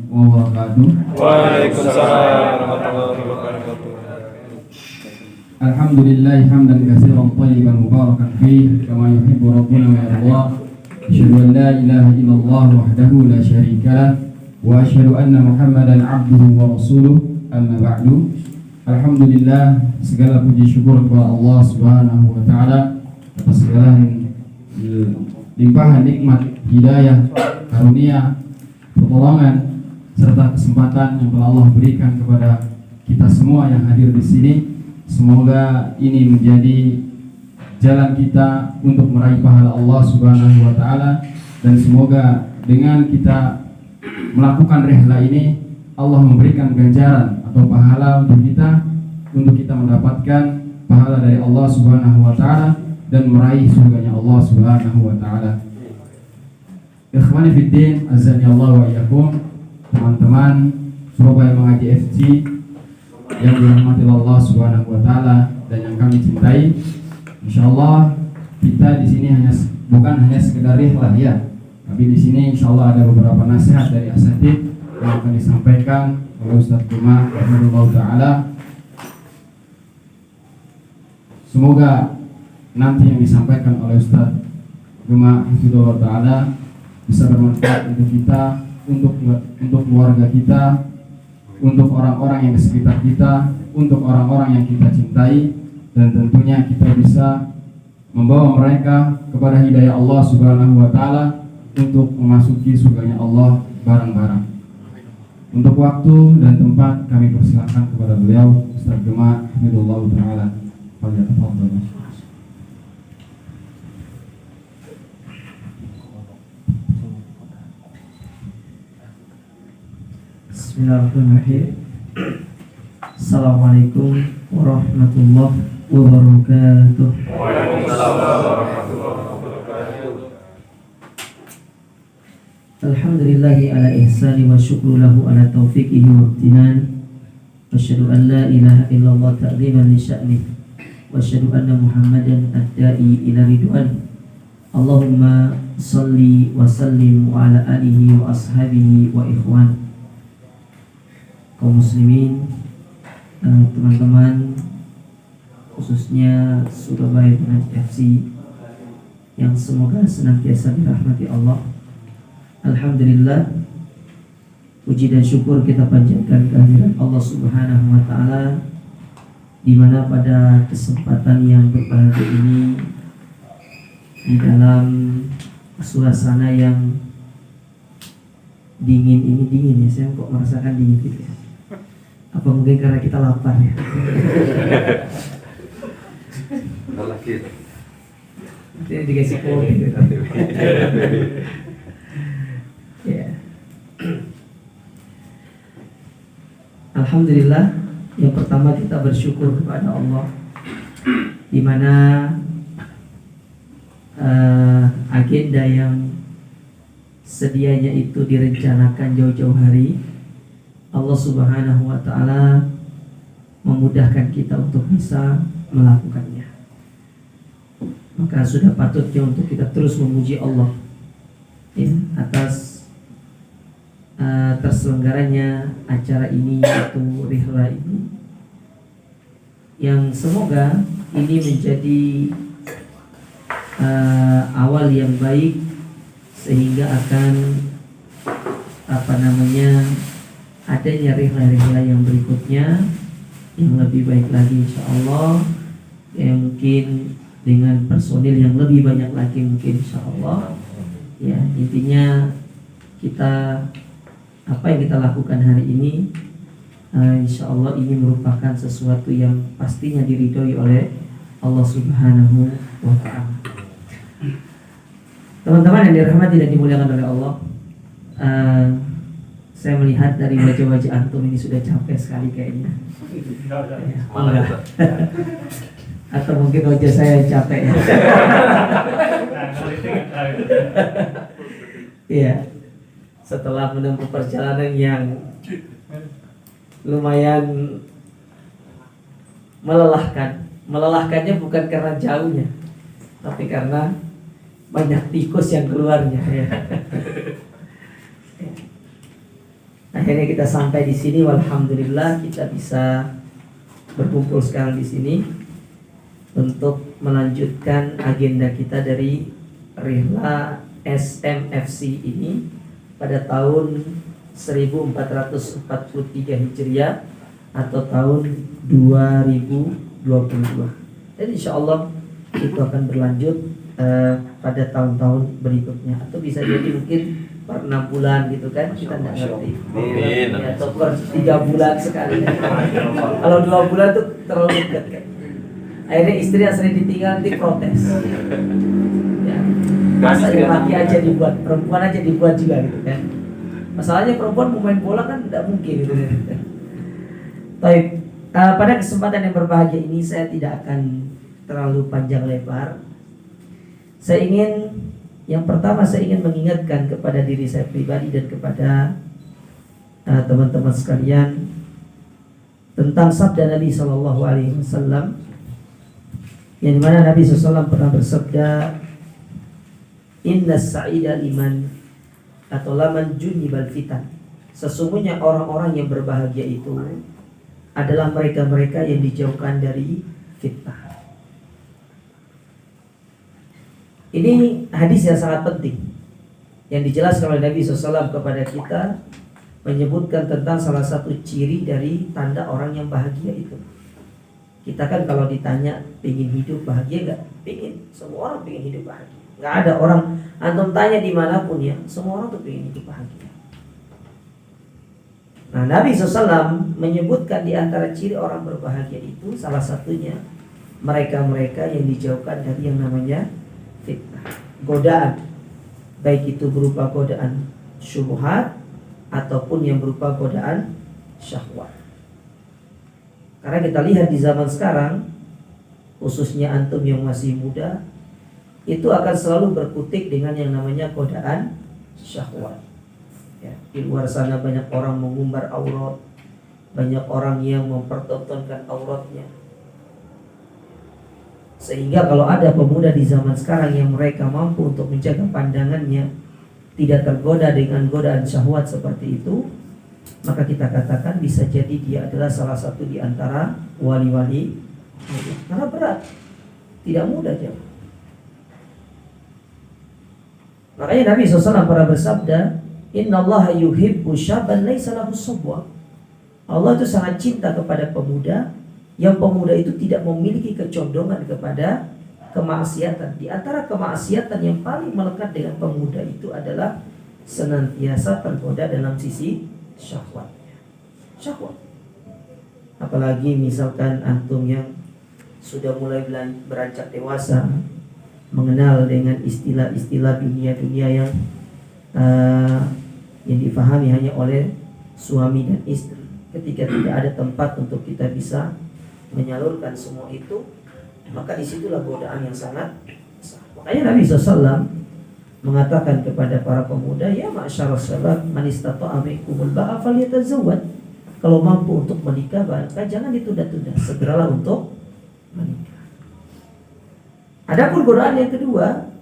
wabarakatuh. Waalaikumsalam warahmatullahi wabarakatuh. Alhamdulillah hamdan katsiran thayyiban mubarakan fihi kama yuhibbu rabbuna wa yarda. Asyhadu an la ilaha illallah wahdahu la syarika lah wa asyhadu anna Muhammadan abduhu wa rasuluh. Amma ba'du. Alhamdulillah, segala puji syukur kepada Allah Subhanahu wa taala atas segala limpahan nikmat, hidayah, karunia, pertolongan serta kesempatan yang telah Allah berikan kepada kita semua yang hadir di sini. Semoga ini menjadi jalan kita untuk meraih pahala Allah Subhanahu wa taala, dan semoga dengan kita melakukan rihla ini Allah memberikan ganjaran atau pahala untuk kita mendapatkan pahala dari Allah Subhanahu wa taala dan meraih surganya Allah Subhanahu wa taala. Ikhwani fiddin, azani Allah wa iyyakum, teman-teman Surabaya Mengaji FC yang dirahmati Allah Subhanahu wa taala dan yang kami cintai. Insyaallah kita di sini bukan hanya sekedar rihlah ya, tapi di sini insyaallah ada beberapa nasihat dari asatidz yang akan disampaikan oleh Ustaz Guma rahimahullah taala. Semoga nanti yang disampaikan oleh Ustaz Guma rahimahullah taala bisa bermanfaat untuk kita, untuk keluarga kita, untuk orang-orang yang di sekitar kita, untuk orang-orang yang kita cintai, dan tentunya kita bisa membawa mereka kepada hidayah Allah Subhanahu wa taala untuk memasuki surganya Allah bareng-bareng. Untuk waktu dan tempat kami persilakan kepada beliau Ustaz Guma rahimahullah taala. Fadhil. Bismillahirrahmanirrahim. Assalamualaikum warahmatullahi wabarakatuh. Waalaikumsalam warahmatullahi wabarakatuh. Alhamdulillahi ala ihsani wa syukru lahu ala taufiqihi wa amtinan. Wa asyhadu an la ilaha illallah ta'ziman li sya'nih. Wa asyhadu anna Muhammadan ad-da'i ila ridwan. Allahumma salli wa sallim wa ala alihi wa ashabihi wa ikhwan. Kaum muslimin, teman-teman, khususnya Surabaya Mengaji FC yang semoga senantiasa dirahmati Allah. Alhamdulillah, puji dan syukur kita panjatkan kehadirat Allah Subhanahu wa taala, di mana pada kesempatan yang berbahagia ini, di dalam suasana yang dingin ya, saya kok merasakan dingin gitu ya. Apa mungkin karena kita lapar ya? Nanti dikasih kopi gitu. Ya. Alhamdulillah, yang pertama kita bersyukur kepada Allah, di mana agenda yang sedianya itu direncanakan jauh-jauh hari, Allah Subhanahu wa ta'ala memudahkan kita untuk bisa melakukannya. Maka sudah patutnya untuk kita terus memuji Allah ya, atas terselenggaranya acara ini, yaitu rihla ini, yang semoga ini menjadi awal yang baik sehingga akan adanya rihla-rihla yang berikutnya yang lebih baik lagi insyaallah, yang mungkin dengan personil yang lebih banyak lagi mungkin insyaallah. Ya, intinya kita apa yang kita lakukan hari ini insyaallah ini merupakan sesuatu yang pastinya diridhoi oleh Allah Subhanahu wa ta'ala. Teman-teman yang dirahmati dan dimuliakan oleh Allah, saya melihat dari wajah-wajah antum ini sudah capek sekali kayaknya. Ya, atau mungkin wajah saya capek ya. Iya. Setelah menempuh perjalanan yang lumayan melelahkan. Melelahkannya bukan karena jauhnya, tapi karena banyak tikus yang keluarnya ya. Akhirnya kita sampai di sini, walhamdulillah kita bisa berkumpul sekarang di sini untuk melanjutkan agenda kita dari Rihla SMFC ini pada tahun 1443 Hijriah atau tahun 2022. Dan insya Allah itu akan berlanjut pada tahun-tahun berikutnya, atau bisa jadi mungkin per 6 bulan gitu kan, kita tidak ngerti. Ya, atau per 3 bulan sekali. Kalau 2 bulan tuh terlalu dekat kan. Akhirnya istri yang sering ditinggal nanti protes. Ya. Masa ya laki aja dibuat, perempuan aja dibuat juga gitu kan. Masalahnya perempuan mau main bola kan tidak mungkin gitu kan. Baik, pada kesempatan yang berbahagia ini saya tidak akan terlalu panjang lebar. Yang pertama saya ingin mengingatkan kepada diri saya pribadi dan kepada teman-teman sekalian tentang sabda Nabi SAW, yang dimana Nabi SAW pernah bersabda, Inna sa'ida liman atau laman junibal fitan. Sesungguhnya orang-orang yang berbahagia itu adalah mereka-mereka yang dijauhkan dari fitnah. Ini hadis yang sangat penting yang dijelaskan oleh Nabi SAW kepada kita, menyebutkan tentang salah satu ciri dari tanda orang yang bahagia itu. Kita kan kalau ditanya pengen hidup bahagia nggak? Pengen, semua orang pengen hidup bahagia. Nggak ada orang, antum tanya dimanapun ya, semua orang tuh pengen hidup bahagia. Nah, Nabi SAW menyebutkan di antara ciri orang berbahagia itu salah satunya mereka-mereka yang dijauhkan dari yang namanya fitnah, godaan, baik itu berupa godaan syubhat ataupun yang berupa godaan syahwat. Karena kita lihat di zaman sekarang, khususnya antum yang masih muda, itu akan selalu berkutik dengan yang namanya godaan syahwat. Ya, di luar sana banyak orang mengumbar aurat, banyak orang yang mempertontonkan auratnya. Sehingga kalau ada pemuda di zaman sekarang yang mereka mampu untuk menjaga pandangannya, tidak tergoda dengan godaan syahwat seperti itu, maka kita katakan bisa jadi dia adalah salah satu di antara wali-wali. Karena berat, tidak mudah jauh. Makanya Nabi SAW pernah bersabda, Innallaha yuhibbu syaban laisa lahu subwa. Allah itu sangat cinta kepada pemuda yang pemuda itu tidak memiliki kecondongan kepada kemaksiatan. Di antara kemaksiatan yang paling melekat dengan pemuda itu adalah senantiasa tergoda dalam sisi syahwatnya. Syahwat. Apalagi misalkan antum yang sudah mulai beranjak dewasa, mengenal dengan istilah-istilah dunia-dunia yang difahami hanya oleh suami dan istri. Ketika tidak ada tempat untuk kita bisa menyalurkan semua itu, maka disitulah godaan yang sangat besar. Makanya Nabi SAW mengatakan kepada para pemuda, ya ma'syarus syabab man istata'a minkumul ba'a falyatazawwaj. Kalau mampu untuk menikah, maka jangan ditunda-tunda, segeralah untuk menikah. Adapun godaan yang kedua,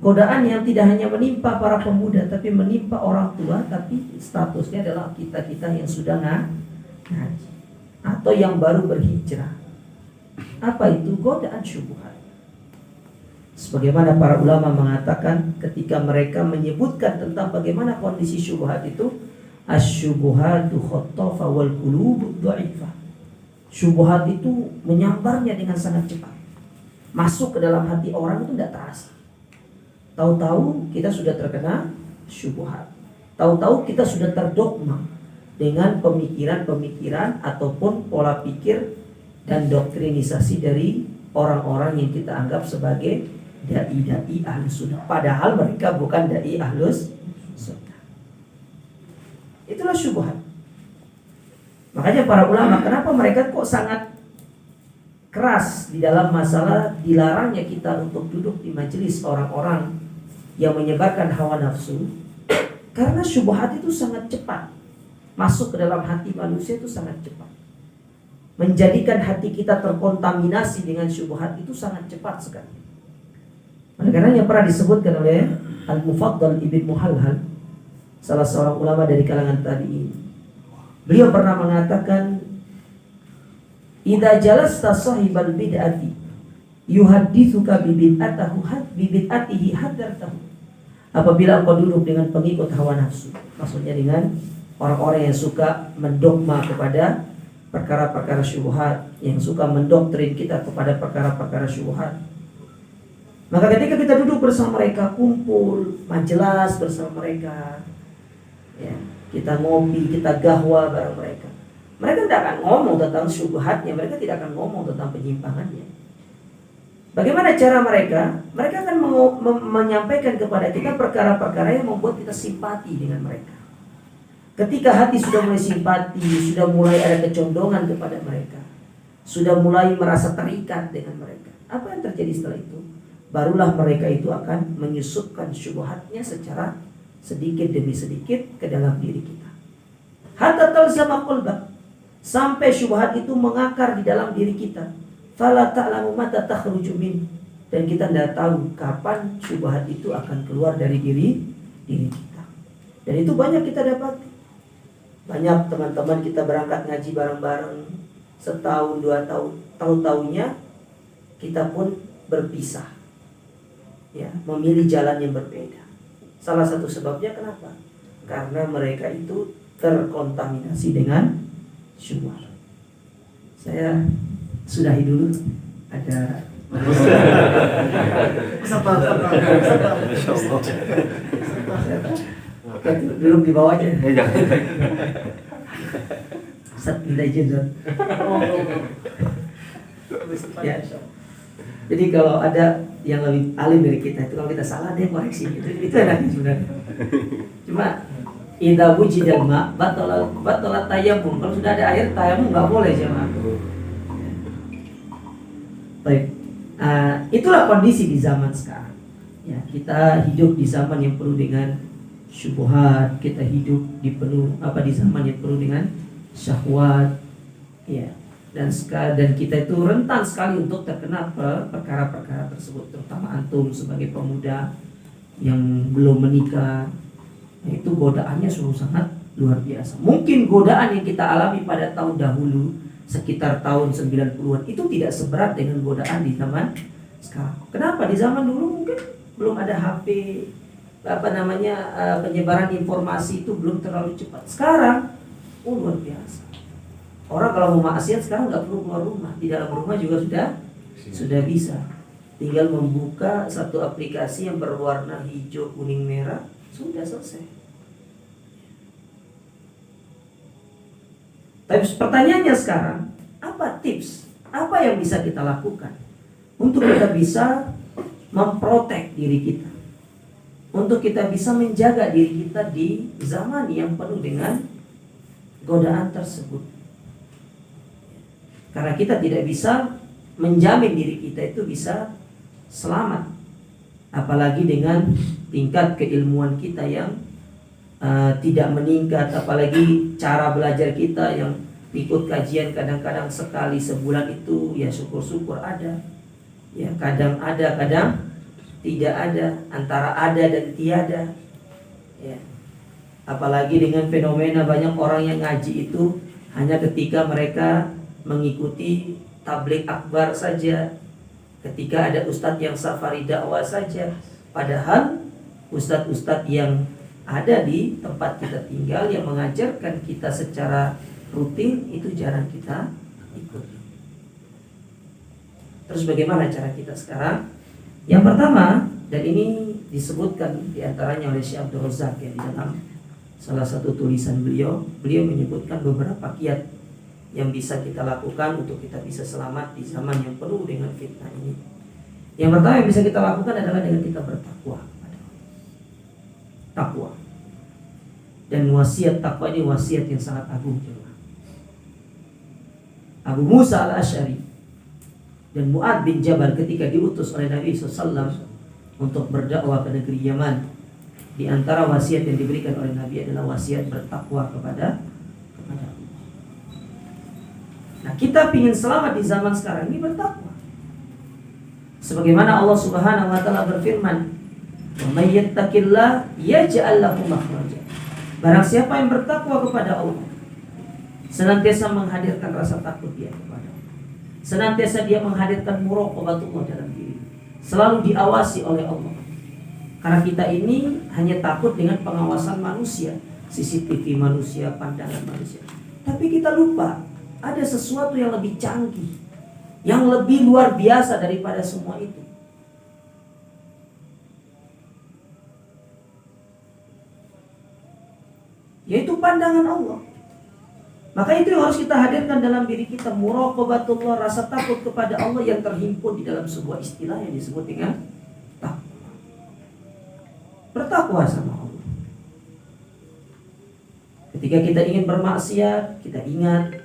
godaan yang tidak hanya menimpa para pemuda, tapi menimpa orang tua, tapi statusnya adalah kita-kita yang sudah ngaji atau yang baru berhijrah. Apa itu? Godaan syubhat. Sebagaimana para ulama mengatakan ketika mereka menyebutkan tentang bagaimana kondisi syubhat itu, asyubuhatu khattafa wal qulub dhaifah. Syubhat itu menyambarnya dengan sangat cepat, masuk ke dalam hati orang itu tidak terasa. Tahu-tahu kita sudah terkena syubhat. Tahu-tahu kita sudah terdogma dengan pemikiran-pemikiran ataupun pola pikir dan doktrinisasi dari orang-orang yang kita anggap sebagai dai-dai ahlus sunnah. Padahal mereka bukan dai ahlus sunnah. Itulah syubhat. Makanya para ulama, kenapa mereka kok sangat keras di dalam masalah dilarangnya kita untuk duduk di majelis orang-orang yang menyebarkan hawa nafsu? Karena syubhat itu sangat cepat masuk ke dalam hati manusia, itu sangat cepat. Menjadikan hati kita terkontaminasi dengan syubhat itu sangat cepat sekali. Oleh karena yang pernah disebutkan oleh Al-Mufaddal Ibn Muhalhal, salah seorang ulama dari kalangan tabi'in, Beliau pernah mengatakan, "Idza jalasta sahibal bid'ati yuhadditsuka bi bid'atihi hadartahu." Apabila engkau duduk dengan pengikut hawa nafsu, maksudnya dengan orang-orang yang suka mendogma kepada perkara-perkara syubhat, yang suka mendoktrin kita kepada perkara-perkara syubhat, maka ketika kita duduk bersama mereka, kumpul, majelis bersama mereka, ya, kita ngopi, kita gahwa bareng mereka, mereka tidak akan ngomong tentang syubhatnya, mereka tidak akan ngomong tentang penyimpangannya. Bagaimana cara mereka? Mereka akan menyampaikan kepada kita perkara-perkara yang membuat kita simpati dengan mereka. Ketika hati sudah mulai simpati, sudah mulai ada kecondongan kepada mereka, sudah mulai merasa terikat dengan mereka, apa yang terjadi setelah itu? Barulah mereka itu akan menyusupkan syubhatnya secara sedikit demi sedikit ke dalam diri kita. Hatta talzama qalbak, sampai syubhat itu mengakar di dalam diri kita. Fala ta'lamu mata takhruju min, dan kita tidak tahu kapan syubhat itu akan keluar dari diri kita. Dan itu banyak kita dapat. Banyak teman-teman kita berangkat ngaji bareng-bareng, setahun, 2 tahun, tahun-tahunnya kita pun berpisah, ya, memilih jalan yang berbeda. Salah satu sebabnya kenapa? Karena mereka itu terkontaminasi dengan syubhat. Saya sudahi dulu, ada duduk di bawah aja. Ustaz minta izin, Ustaz. Ya. Jadi kalau ada yang lebih alim dari kita, itu kalau kita salah dia koreksi, itu enaknya sebenarnya. Cuma idza wujidal ma batalat tayammum, kalau sudah ada air tayammum nggak boleh jemaah. Baik, itulah kondisi di zaman sekarang. Ya, kita hidup di zaman yang penuh dengan syubhat, kita hidup di zaman yang penuh dengan syahwat, ya, dan kita itu rentan sekali untuk terkena perkara-perkara tersebut, terutama antum sebagai pemuda yang belum menikah, itu godaannya sungguh sangat luar biasa. Mungkin godaan yang kita alami pada tahun dahulu, sekitar tahun 90-an, itu tidak seberat dengan godaan di zaman sekarang. Kenapa? Di zaman dulu mungkin belum ada HP, penyebaran informasi itu belum terlalu cepat. Sekarang luar biasa. Orang kalau mau maksiat sekarang nggak perlu keluar rumah, di dalam rumah juga sudah bisa. Tinggal membuka satu aplikasi yang berwarna hijau, kuning, merah, sudah selesai. Tapi pertanyaannya sekarang, apa tips? Apa yang bisa kita lakukan untuk kita bisa memprotek diri kita, untuk kita bisa menjaga diri kita di zaman yang penuh dengan godaan tersebut? Karena kita tidak bisa menjamin diri kita itu bisa selamat, apalagi dengan tingkat keilmuan kita yang tidak meningkat, apalagi cara belajar kita yang ikut kajian kadang-kadang sekali sebulan itu, ya syukur-syukur ada, ya kadang ada, kadang tidak ada, antara ada dan tiada, ya. Apalagi dengan fenomena banyak orang yang ngaji itu hanya ketika mereka mengikuti tabligh akbar saja, ketika ada ustadz yang safari dakwah saja, padahal ustadz-ustadz yang ada di tempat kita tinggal yang mengajarkan kita secara rutin itu jarang kita ikuti. Terus bagaimana cara kita sekarang? Yang pertama, dan ini disebutkan diantaranya oleh Syekh Abdul Razak ya, di dalam salah satu tulisan beliau menyebutkan beberapa kiat yang bisa kita lakukan untuk kita bisa selamat di zaman yang penuh dengan fitnah ini. Yang pertama yang bisa kita lakukan adalah dengan kita bertakwa. Takwa. Dan wasiat takwa ini wasiat yang sangat agung. Abu Musa al-Asy'ari dan Mu'adz bin Jabal ketika diutus oleh Nabi SAW untuk berdakwah ke negeri Yaman, di antara wasiat yang diberikan oleh Nabi adalah wasiat bertakwa kepada Allah. Nah, kita ingin selamat di zaman sekarang ini bertakwa. Sebagaimana Allah Subhanahu wa taala berfirman, "Wa may yattaqillah yaj'al lahu makhraja." Barang siapa yang bertakwa kepada Allah, senantiasa menghadirkan rasa takut dia kepada Allah. Senantiasa dia menghadirkan muraqabatullah dalam diri. Selalu diawasi oleh Allah. Karena kita ini hanya takut dengan pengawasan manusia, CCTV manusia, pandangan manusia. Tapi kita lupa ada sesuatu yang lebih canggih, yang lebih luar biasa daripada semua itu. Yaitu pandangan Allah. Maka itu yang harus kita hadirkan dalam diri kita, muraqabatullah, rasa takut kepada Allah yang terhimpun di dalam sebuah istilah yang disebut dengan takwa. Bertakwa sama Allah. Ketika kita ingin bermaksiat, kita ingat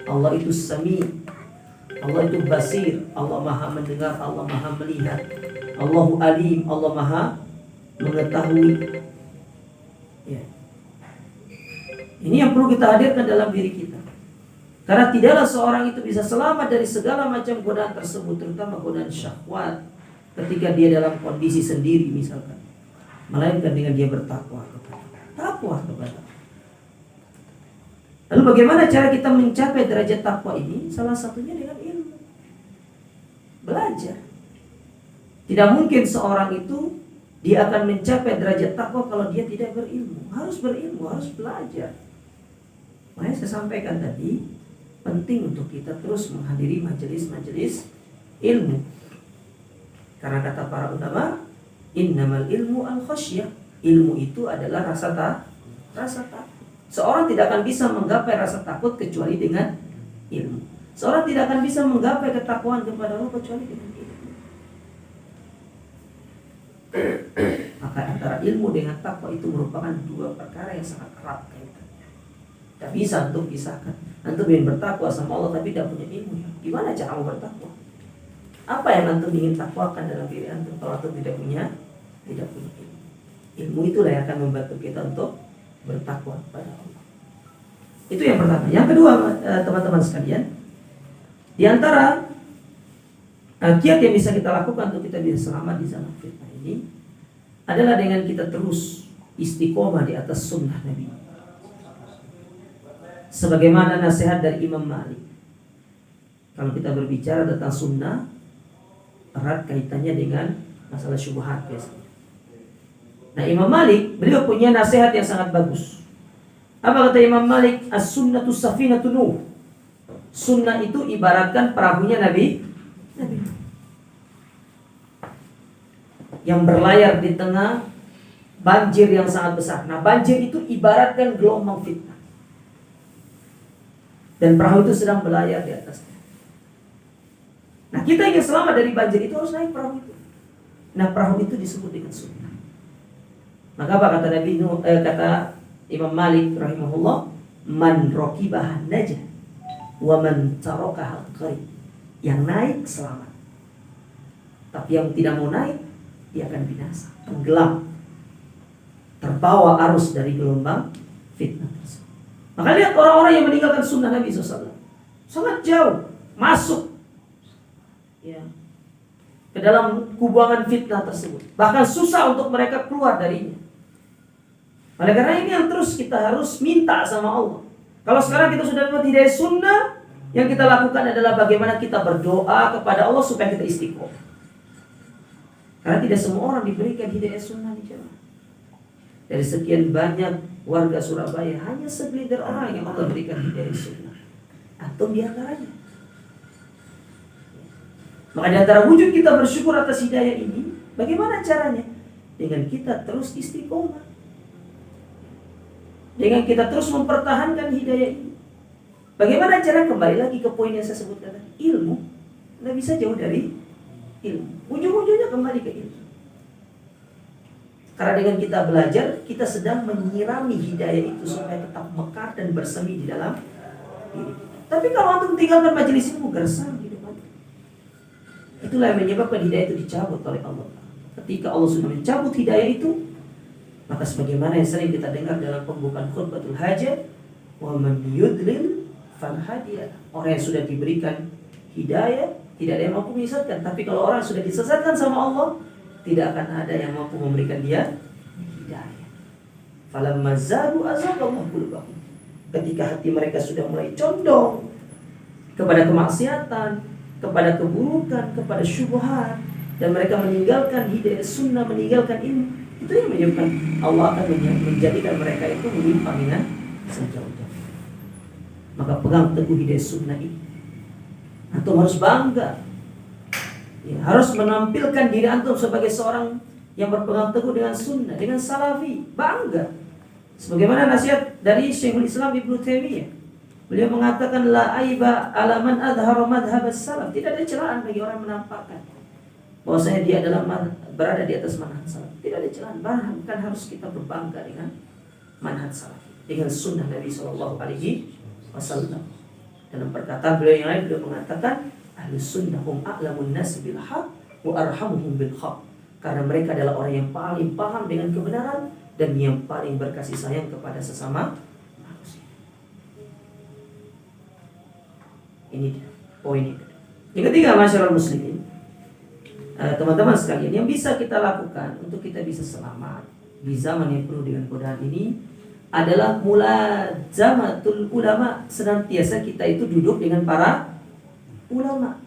Allah itu Sami, Allah itu Basir, Allah Maha mendengar, Allah Maha melihat, Allahu Alim, Allah Maha mengetahui. Ya. Ini yang perlu kita hadirkan dalam diri kita. Karena tidaklah seorang itu bisa selamat dari segala macam godaan tersebut, terutama godaan syahwat, ketika dia dalam kondisi sendiri misalkan, melainkan dengan dia bertakwa kepada. Lalu bagaimana cara kita mencapai derajat takwa ini? Salah satunya dengan ilmu. Belajar. Tidak mungkin seorang itu dia akan mencapai derajat takwa kalau dia tidak berilmu. Harus berilmu, harus belajar. Makanya saya sampaikan tadi, penting untuk kita terus menghadiri majelis-majelis ilmu. Karena kata para ulama, innamal ilmu al-khasyah. Ilmu itu adalah rasa takut. Seorang tidak akan bisa menggapai rasa takut kecuali dengan ilmu. Seorang tidak akan bisa menggapai ketakwaan kepada Allah kecuali dengan ilmu. Maka antara ilmu dengan takwa itu merupakan dua perkara yang sangat erat kaitannya. Tidak bisa untuk pisahkan. Antum ingin bertakwa sama Allah tapi tidak punya ilmu. Gimana cara mau bertakwa? Apa yang antum ingin takwakan dalam diri antum kalau antum tidak punya ilmu? Ilmu itulah yang akan membantu kita untuk bertakwa kepada Allah. Itu yang pertama. Yang kedua, teman-teman sekalian, di antara kiat yang bisa kita lakukan untuk kita bisa selamat di zaman fitnah ini adalah dengan kita terus istiqomah di atas sunnah Nabi. Sebagaimana nasihat dari Imam Malik. Kalau kita berbicara tentang sunnah, erat kaitannya dengan masalah syubhat biasanya. Nah, Imam Malik, beliau punya nasihat yang sangat bagus. Apa kata Imam Malik? As-sunnatu safinatun Nuh. Sunnah itu ibaratkan perahunya Nabi yang berlayar di tengah banjir yang sangat besar. Nah, banjir itu ibaratkan gelombang fitnah. Dan perahu itu sedang berlayar di atasnya. Nah, kita ingin selamat dari banjir itu harus naik perahu itu. Nah, perahu itu disebut dengan sunnah. Maka apa kata kata Imam Malik rahimahullah, man raqibah najah wa man tarakaha qarib. Yang naik selamat. Tapi yang tidak mau naik, dia akan binasa, tenggelam, terbawa arus dari gelombang fitnah tersebut. Maka lihat orang-orang yang meninggalkan sunnah Nabi SAW, sangat jauh masuk ya ke dalam kubangan fitnah tersebut. Bahkan susah untuk mereka keluar darinya. Oleh karena ini yang terus kita harus minta sama Allah. Kalau sekarang kita sudah dapat hidayah sunnah, yang kita lakukan adalah bagaimana kita berdoa kepada Allah supaya kita istiqomah. Karena tidak semua orang diberikan hidayah sunnah di jamaah. Dari sekian banyak warga Surabaya, hanya segelintir orang yang Allah berikan hidayah sunnah. Atau di antaranya. Maka di antara wujud kita bersyukur atas hidayah ini, bagaimana caranya? Dengan kita terus istiqomah. Dengan kita terus mempertahankan hidayah ini. Bagaimana cara? Kembali lagi ke poin yang saya sebutkan tadi. Ilmu. Tidak bisa jauh dari ilmu. Ujung-ujungnya kembali ke ilmu. Karena dengan kita belajar, kita sedang menyirami hidayah itu supaya tetap mekar dan bersemi di dalam diri kita. Tapi kalau antum tinggalkan majelis ilmu, gersang di depan. Itulah yang menyebabkan hidayah itu dicabut oleh Allah. Ketika Allah sudah mencabut hidayah itu, maka sebagaimana yang sering kita dengar dalam pembukaan khutbatul hajat, wa man yudlil fal hadiya. Orang yang sudah diberikan hidayah, tidak ada yang mampu menyesatkan. Tapi kalau orang sudah disesatkan sama Allah, tidak akan ada yang mampu memberikan dia hidayah. Falamma zadu azaqallahu qulubahum. Ketika hati mereka sudah mulai condong kepada kemaksiatan, kepada keburukan, kepada syubhat, dan mereka meninggalkan hidayah sunnah, meninggalkan ilmu, itu yang menyebabkan Allah akan menjadikan mereka itu menyimpang dengan sejauh-jauh. Maka pegang teguh hidayah sunnah ini. Antum harus bangga, ya, harus menampilkan diri antum sebagai seorang yang berpegang teguh dengan sunnah, dengan salafi, bangga. Sebagaimana nasihat dari Syekhul Islam Ibnu Taimiyah, beliau mengatakan la aiba ala man adhara madhhab as-salaf. Tidak ada celaan bagi orang yang menampakkan bahwasanya dia adalah berada di atas manhaj salaf. Tidak ada celaan, bahkan harus kita berbangga dengan manhaj salaf, dengan sunnah Nabi sallallahu alaihi wasallam. Dalam perkataan beliau yang lain, beliau mengatakan ahlus sunnah hum a'lamun nas bil haq wa arhamuhum bil haq. Karena mereka adalah orang yang paling paham dengan kebenaran dan yang paling berkasih sayang kepada sesama manusia. Ini poin itu. Yang ketiga, masyarakat muslimin, teman-teman sekalian, yang bisa kita lakukan untuk kita bisa selamat di zaman yang penuh dengan godaan ini adalah mulazamatul ulama. Senantiasa kita itu duduk dengan para ulama.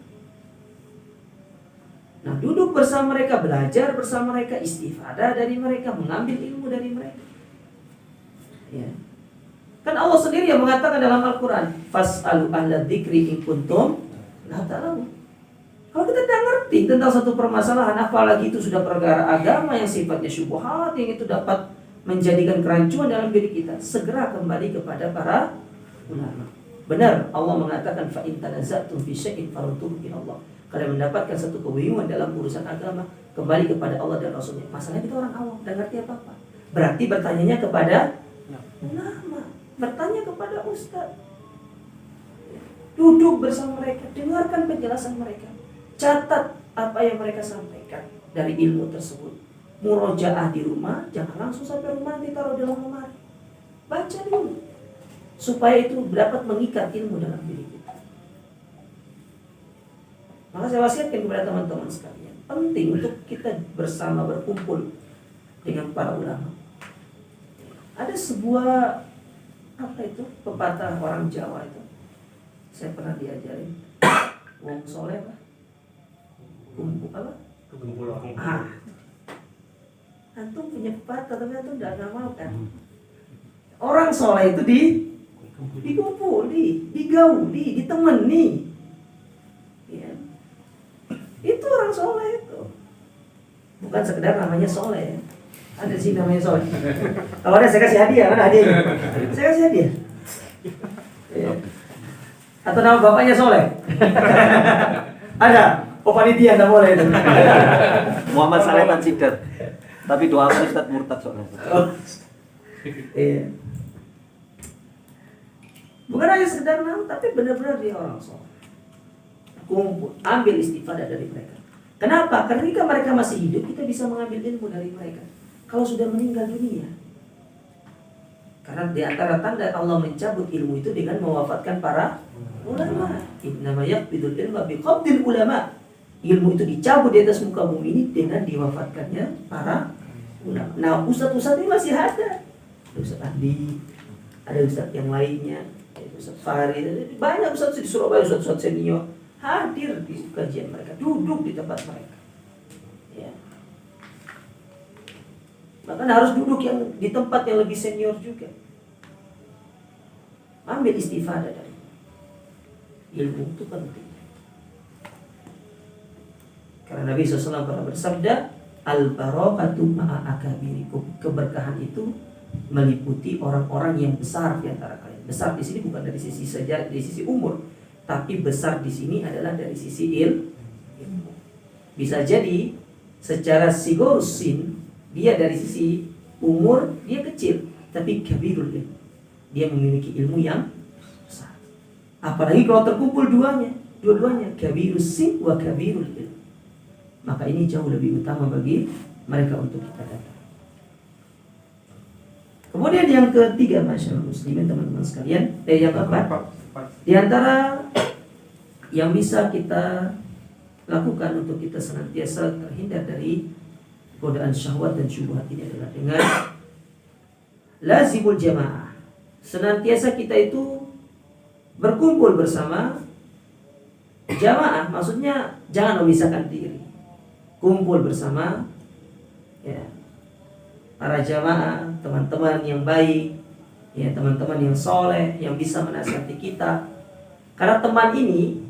Nah, duduk bersama mereka, belajar bersama mereka, istifadah dari mereka, mengambil ilmu dari mereka. Ya. Kan Allah sendiri yang mengatakan dalam Al-Quran, fas'alu ahla dzikri in kuntum la ta'lamun. Kalau kita tidak ngerti tentang satu permasalahan, apalagi itu sudah perkara agama yang sifatnya syubhat, yang itu dapat menjadikan kerancuan dalam diri kita, segera kembali kepada para ulama. Benar, Allah mengatakan fa in tanaza'tum fi syai'in farudduhu ila Allah. Kalau mendapatkan satu kebingungan dalam urusan agama, kembali kepada Allah dan Rasulnya. Masalahnya kita orang awam, tidak ngerti apa-apa. Berarti bertanyanya kepada ulama, bertanya kepada ustaz. Duduk bersama mereka, dengarkan penjelasan mereka, catat apa yang mereka sampaikan dari ilmu tersebut. Murojaah di rumah, jangan langsung sampai rumah ditaruh di dalam lemari. Baca dulu, supaya itu dapat mengikat ilmu dalam diri kita. Maka saya wasiatkan kepada teman-teman sekalian, penting untuk kita bersama berkumpul dengan para ulama. Ada sebuah pepatah orang Jawa itu, saya pernah diajarin, wong soleh apa? Kumpul apa? Kumpul. Antum punya pepatah tapi antum tidak ngamalkan. Orang soleh itu dikumpuli, digauli, ditemani. Ya. Itu orang soleh itu. Bukan sekedar namanya soleh. Ada sih namanya soleh. Kalau ada saya kasih hadiah, mana hadiahnya? Saya kasih hadiah. Ya. Atau nama bapaknya soleh. Ada. Oh panitia tidak boleh itu. Muhammad Saleman Sidat. Tapi doakan Ustaz murtad soalnya. Iya. Bukan hanya sekedar nama, tapi benar-benar dia orang soleh. Kumpul, ambil istifadah dari mereka. Kenapa? Karena ketika mereka masih hidup, kita bisa mengambil ilmu dari mereka. Kalau sudah meninggal dunia, karena di antara tanda Allah mencabut ilmu itu dengan mewafatkan para ulama. Innama yaqbidul ilma biqabdil ulama. Ilmu itu dicabut di atas muka bumi ini dengan diwafatkannya para ulama. Nah, ustaz-ustaz ini masih ada. Ada Ustaz Andi, ada ustaz yang lainnya, Ustaz Farid, banyak ustaz di Surabaya, ustaz senior hadir di kajian mereka, duduk di tempat mereka. Ya. Bahkan harus duduk yang di tempat yang lebih senior juga. Ambil istifadah dari ilmu itu penting. Karena Nabi SAW pernah bersabda, al-barakatu ma'a akabirikum. Keberkahan itu meliputi orang-orang yang besar di antara kalian. Besar di sini bukan dari sisi saja, dari sisi umur, tapi besar di sini adalah dari sisi ilmu. Bisa jadi secara sigursin dia dari sisi umur dia kecil, tapi kabirul ilmu. Dia memiliki ilmu yang besar. Apalagi kalau terkumpul dua-duanya kabirus sin wa kabirul ilmu. Maka ini jauh lebih utama bagi mereka untuk kita datang. Kemudian yang ketiga, masyaallah muslimin teman-teman sekalian, yang keempat, di antara yang bisa kita lakukan untuk kita senantiasa terhindar dari godaan syahwat dan syubhat ini adalah dengan lazimul jamaah. senantiasa kita itu berkumpul bersama jamaah, maksudnya jangan memisahkan diri. Kumpul bersama ya, para jamaah, teman-teman yang baik, ya, teman-teman yang soleh, yang bisa menasihati kita. Karena teman ini,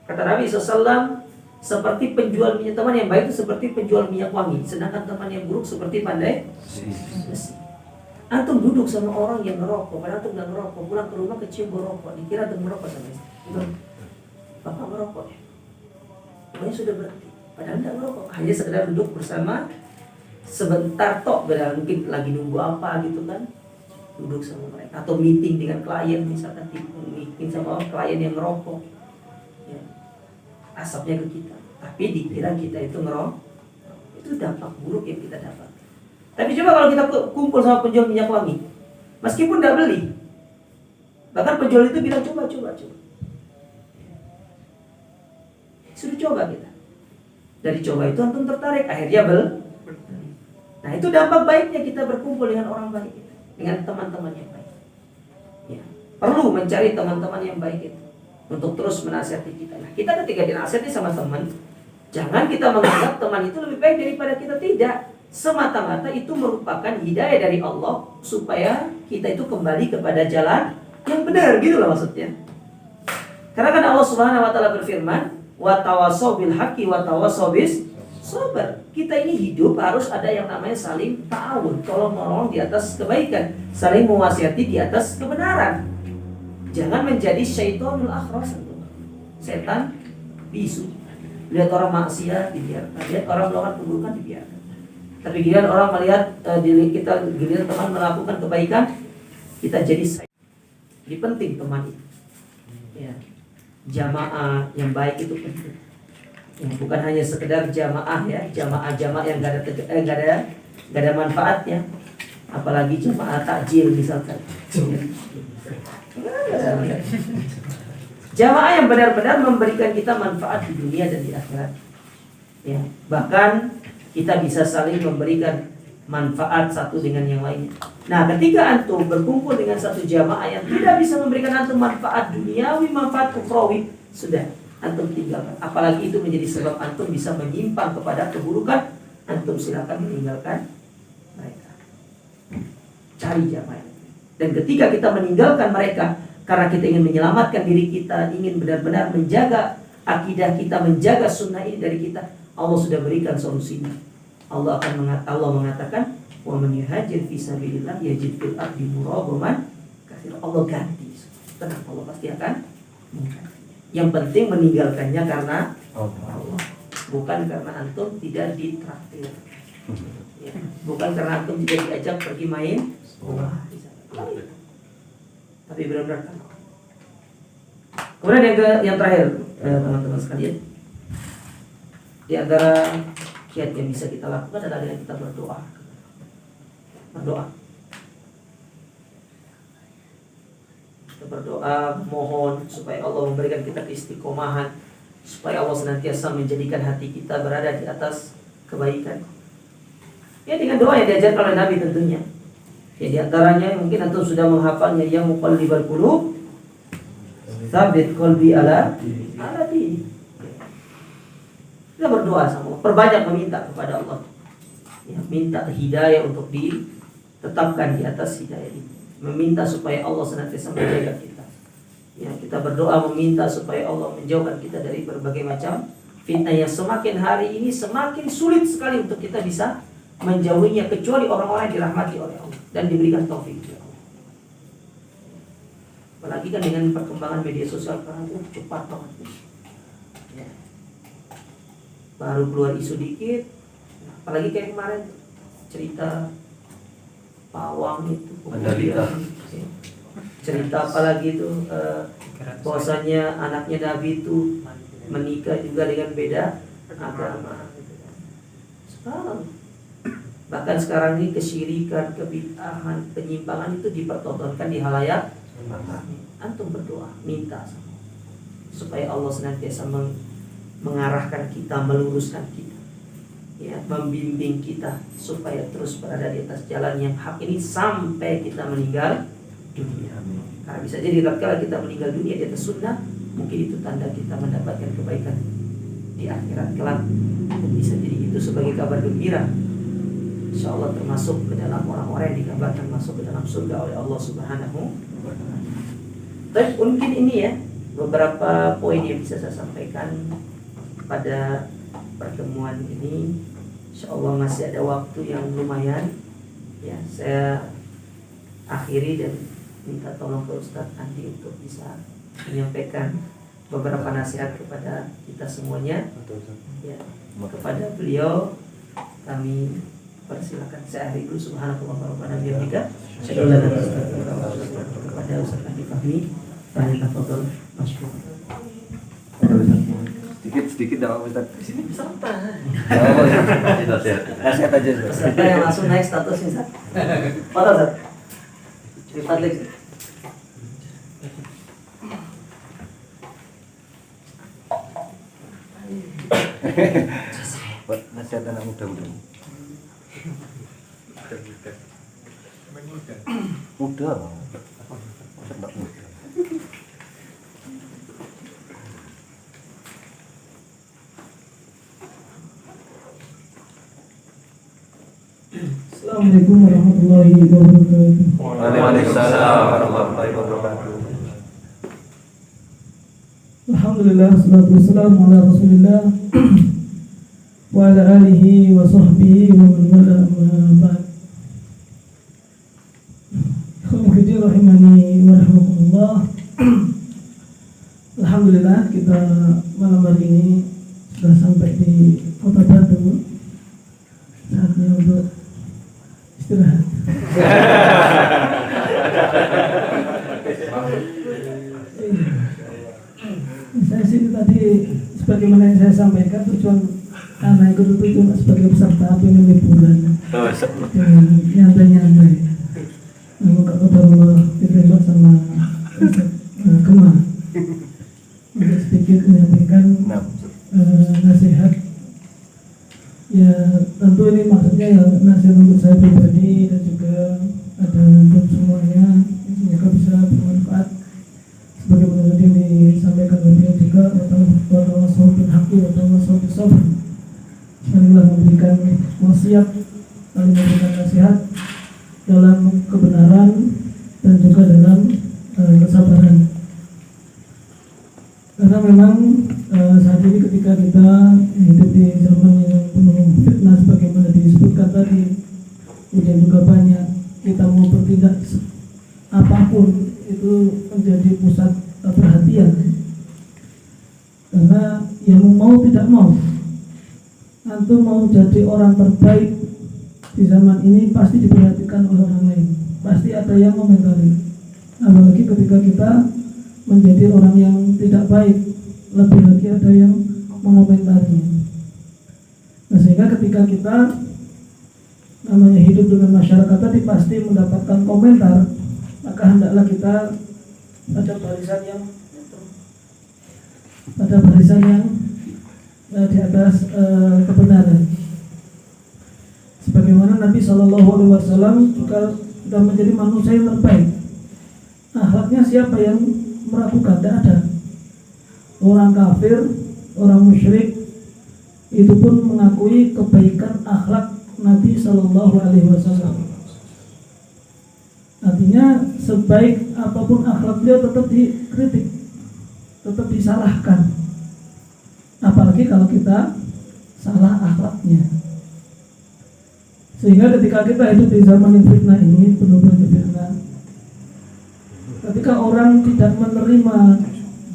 kata Nabi SAW, seperti penjual minyak, teman yang baik itu seperti penjual minyak wangi, sedangkan teman yang buruk seperti pandai besi. Antum duduk sama orang yang ngerokok, padahal antum nggak ngerokok, pulang ke rumah kecium bau rokok, dikira antum ngerokok sama istri. Bapak merokok ya? Pokoknya sudah berhenti, padahal nggak ngerokok, hanya sekedar duduk bersama sebentar tok, mungkin lagi nunggu apa gitu kan, duduk sama mereka, atau meeting dengan klien, misalkan meeting sama klien yang ngerokok, ya, asapnya ke kita, tapi dikira kita itu ngerokok. Itu dampak buruk yang kita dapat. Tapi coba kalau kita kumpul sama penjual minyak wangi, meskipun tidak beli, bahkan penjual itu bilang coba. Sudah coba kita. Dari coba itu antum tertarik, akhirnya Nah itu dampak baiknya kita berkumpul dengan orang baik itu, dengan teman-teman yang baik. Ya, perlu mencari teman-teman yang baik itu untuk terus menasihati kita. Nah kita ketika dinasihati sama teman, jangan kita menganggap teman itu lebih baik daripada kita, tidak. Semata-mata itu merupakan hidayah dari Allah supaya kita itu kembali kepada jalan yang benar, gitu loh maksudnya. Karena kan Allah Subhanahu wa taala berfirman, "Wa tawassaw bil haqqi wa tawassaw bis sabr." Kita ini hidup harus ada yang namanya saling ta'awun, tolong-menolong di atas kebaikan, saling mewasiati di atas kebenaran. Jangan menjadi syaitonul akhras, setan bisu. Lihat orang maksiat dibiarkan, lihat orang melakukan keburukan dibiarkan. Tapi giliran orang melihat giliran teman melakukan kebaikan, kita jadi Jadi penting teman itu. Ya. Jamaah yang baik itu penting. Ya, bukan hanya sekedar jamaah ya, jamaah yang gak ada manfaatnya. Apalagi jamaah takjil misalkan. Jamaah yang benar-benar memberikan kita manfaat di dunia dan di akhirat. Ya, bahkan kita bisa saling memberikan manfaat satu dengan yang lainnya. Nah, ketika antum berkumpul dengan satu jamaah yang tidak bisa memberikan antum manfaat duniawi, manfaat ukhrawi, sudah antum tinggalkan. Apalagi itu menjadi sebab antum bisa menyimpang kepada keburukan, antum silakan meninggalkan mereka. Cari jamaah. Dan ketika kita meninggalkan mereka karena kita ingin menyelamatkan diri kita, ingin benar-benar menjaga akidah kita, menjaga sunnah ini dari kita, Allah sudah berikan solusinya. Allah mengatakan, "Wa man yuhajir fi sabilillah yajid fil ardi muragaman katsira." Allah ganti. Tenang, Allah pasti akan mengganti. Yang penting meninggalkannya karena Allah, bukan karena antum tidak ditraktir. Ya, bukan karena antum tidak diajak pergi main. Tapi benar-benar kan. Kemudian yang terakhir, teman-teman sekalian, di antara kiat yang bisa kita lakukan adalah dengan kita berdoa. Kita berdoa, mohon supaya Allah memberikan kita keistiqomahan, supaya Allah senantiasa menjadikan hati kita berada di atas kebaikan. Ya, dengan doa yang diajarkan oleh Nabi tentunya. Ya, di antaranya mungkin antum sudah menghafalnya, ya muqallibal qulub tsabit qalbi ala dini. Kita berdoa sama Allah, perbanyak meminta kepada Allah. Ya, minta hidayah untuk ditetapkan di atas hidayah ini. Meminta supaya Allah senantiasa menjaga kita. Ya, kita berdoa meminta supaya Allah menjauhkan kita dari berbagai macam fitnah yang semakin hari ini semakin sulit sekali untuk kita bisa menjauhinya, kecuali orang-orang yang dirahmati oleh Allah dan diberikan taufik oleh Allah. Apalagi kan dengan perkembangan media sosial sekarang cepat banget. Ya. Baru keluar isu dikit, apalagi kayak kemarin cerita pawang itu, cerita apalagi itu bahwasanya anaknya Nabi itu menikah juga dengan beda agama. Bahkan sekarang ini kesyirikan, kebid'ahan, penyimpangan itu dipertontonkan di halayak. Antum berdoa, minta supaya Allah senantiasa mengarahkan kita, meluruskan kita, ya, membimbing kita supaya terus berada di atas jalan yang hak ini sampai kita meninggal dunia. Karena bisa jadi tatkala kita meninggal dunia di atas sunnah, mungkin itu tanda kita mendapatkan kebaikan di akhirat kelak. Dan bisa jadi itu sebagai kabar gembira, insya Allah termasuk ke dalam orang-orang yang dikabarkan masuk ke dalam surga oleh Allah Subhanahu wa Ta'ala. Tapi mungkin ini ya beberapa poin yang bisa saya sampaikan pada pertemuan ini. Insya Allah masih ada waktu yang lumayan. Ya, saya akhiri dan minta tolong ke Ustadz Andi untuk bisa menyampaikan beberapa nasihat kepada kita semuanya. Ya, kepada beliau kami persilakan. Saya akhiri dulu. Subhanakallah wa bihamdika. Kepada Ustadz Andi Fahmi, tafadhol masykur. Sedikit dalam Ustaz. Di sini peserta. Nasihat aja Ustaz. Peserta yang langsung naik statusnya, Ustaz. Mana, Ustaz? Cepat lagi. Buat nasihat anak muda. Muda. Anak muda. Assalamualaikum warahmatullahi wabarakatuh. Waalaikumsalam warahmatullahi wabarakatuh. Alhamdulillah, salatu wassalamu ala Rasulillah wa ala alihi wa sahbihi wa man wala, amma ba'd. Khairuddin rahimani wa rahmatullah. Alhamdulillah, kita malam hari ini sudah sampai di Kota Batu. Saatnya untuk istirahat. Saya sini tadi sebagaimana yang saya sampaikan, tujuan anak ikut itu cuma sebagai peserta pengen liburan dengan nyantai-nyantai. Semoga Allah diterima sama Kema untuk sedikit menyampaikan nasihat. Ya tentu ini maksudnya ya nasihat untuk saya pribadi dan juga ada untuk semuanya, semoga bisa bermanfaat sebagaimana yang disampaikan oleh juga wa sawbil haqqi wa sawbil sabr. Marilah memberikan wasiat, saling memberikan nasihat dalam kebenaran dan juga dalam kesabaran. Karena memang saat ini ketika kita hidup di zaman yang penuh fitnah sebagaimana disebutkan tadi, kemudian juga banyak kita mau bertindak apapun itu menjadi pusat perhatian. Karena yang mau tidak mau, antum mau jadi orang terbaik di zaman ini pasti diperhatikan oleh orang lain, pasti ada yang komentari. Apalagi ketika kita menjadi orang yang tidak baik, lebih lagi ada yang mengomentarinya. Nah, sehingga ketika kita namanya hidup dengan masyarakat tadi pasti mendapatkan komentar, maka hendaklah kita pada barisan yang di atas kebenaran. Sebagaimana Nabi SAW juga sudah menjadi manusia yang terbaik. Akhlaknya siapa yang meragukan? Tidak ada. Orang kafir, orang musyrik itu pun mengakui kebaikan akhlak Nabi SAW. Artinya sebaik apapun akhlak beliau tetap dikritik, tetap disalahkan. Apalagi kalau kita salah akhlaknya. Sehingga ketika kita hidup di zaman yang fitnah ini, penuh dengan fitnah, ketika orang tidak menerima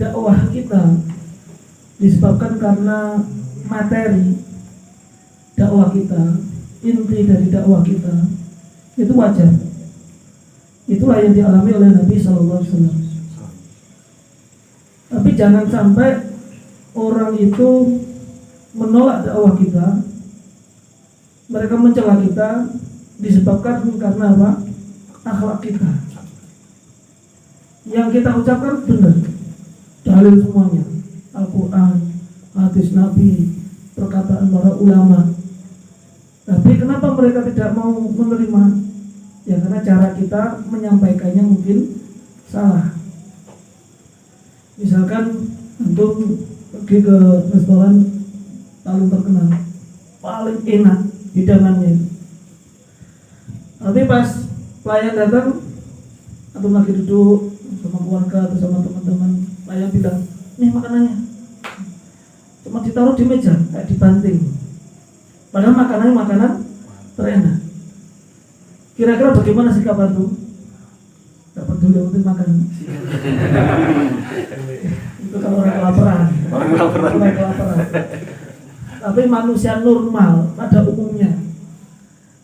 dakwah kita disebabkan karena materi dakwah kita, inti dari dakwah kita, itu wajar. Itulah yang dialami oleh Nabi SAW. Tapi jangan sampai orang itu menolak dakwah kita, mereka mencela kita disebabkan karena apa? Akhlak kita. Yang kita ucapkan benar, dalil semuanya, Al-Quran, hadis Nabi, perkataan para ulama. Tapi kenapa mereka tidak mau menerima? Ya karena cara kita menyampaikannya mungkin salah. Misalkan antum pergi ke restoran paling terkenal, paling enak hidangannya, tapi pas pelayan datang, antum lagi duduk sama keluarga atau sama teman-teman, pelayan bilang, "Nih makanannya," cuma ditaruh di meja kayak dibanting, padahal makanannya makanan terenak. Kira-kira bagaimana sikap antum? Gak peduli, yang penting makan. Itu kalau orang kelaparan. Orang kelaparan. Tapi manusia normal pada umumnya,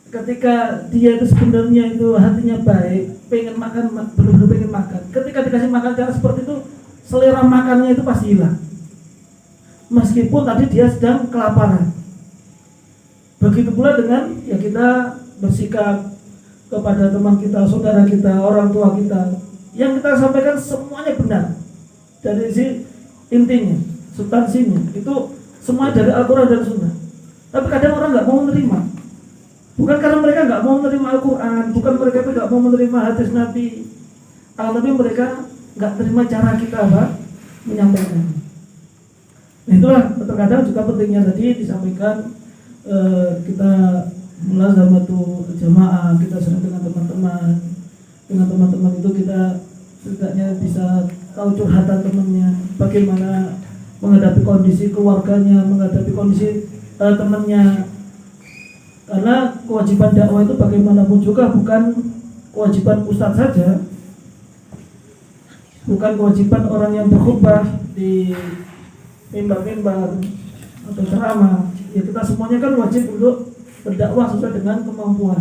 ketika dia itu sebenarnya itu hatinya baik, pengen makan, benar-benar pengen makan. Ketika dikasih makan cara seperti itu, selera makannya itu pasti hilang. Meskipun tadi dia sedang kelaparan. Begitu pula dengan ya kita bersikap kepada teman kita, saudara kita, orang tua kita, yang kita sampaikan semuanya benar dari si intinya, substansinya itu semua dari Al-Quran dan Sunnah. Tapi kadang orang nggak mau menerima, bukan karena mereka nggak mau menerima Al-Quran, bukan mereka itu nggak mau menerima hadis Nabi, tapi mereka nggak terima cara kita menyampaikan. Nah itulah terkadang juga pentingnya tadi disampaikan kita mulazamatul jamaah, kita sering dengan teman-teman itu kita setidaknya bisa tahu curhatan temannya, bagaimana menghadapi kondisi keluarganya, menghadapi kondisi temannya. Karena kewajiban dakwah itu bagaimanapun juga bukan kewajiban ustadz saja, bukan kewajiban orang yang berkhutbah di mimbar-mimbar atau ceramah. Ya kita semuanya kan wajib untuk berdakwah sesuai dengan kemampuan,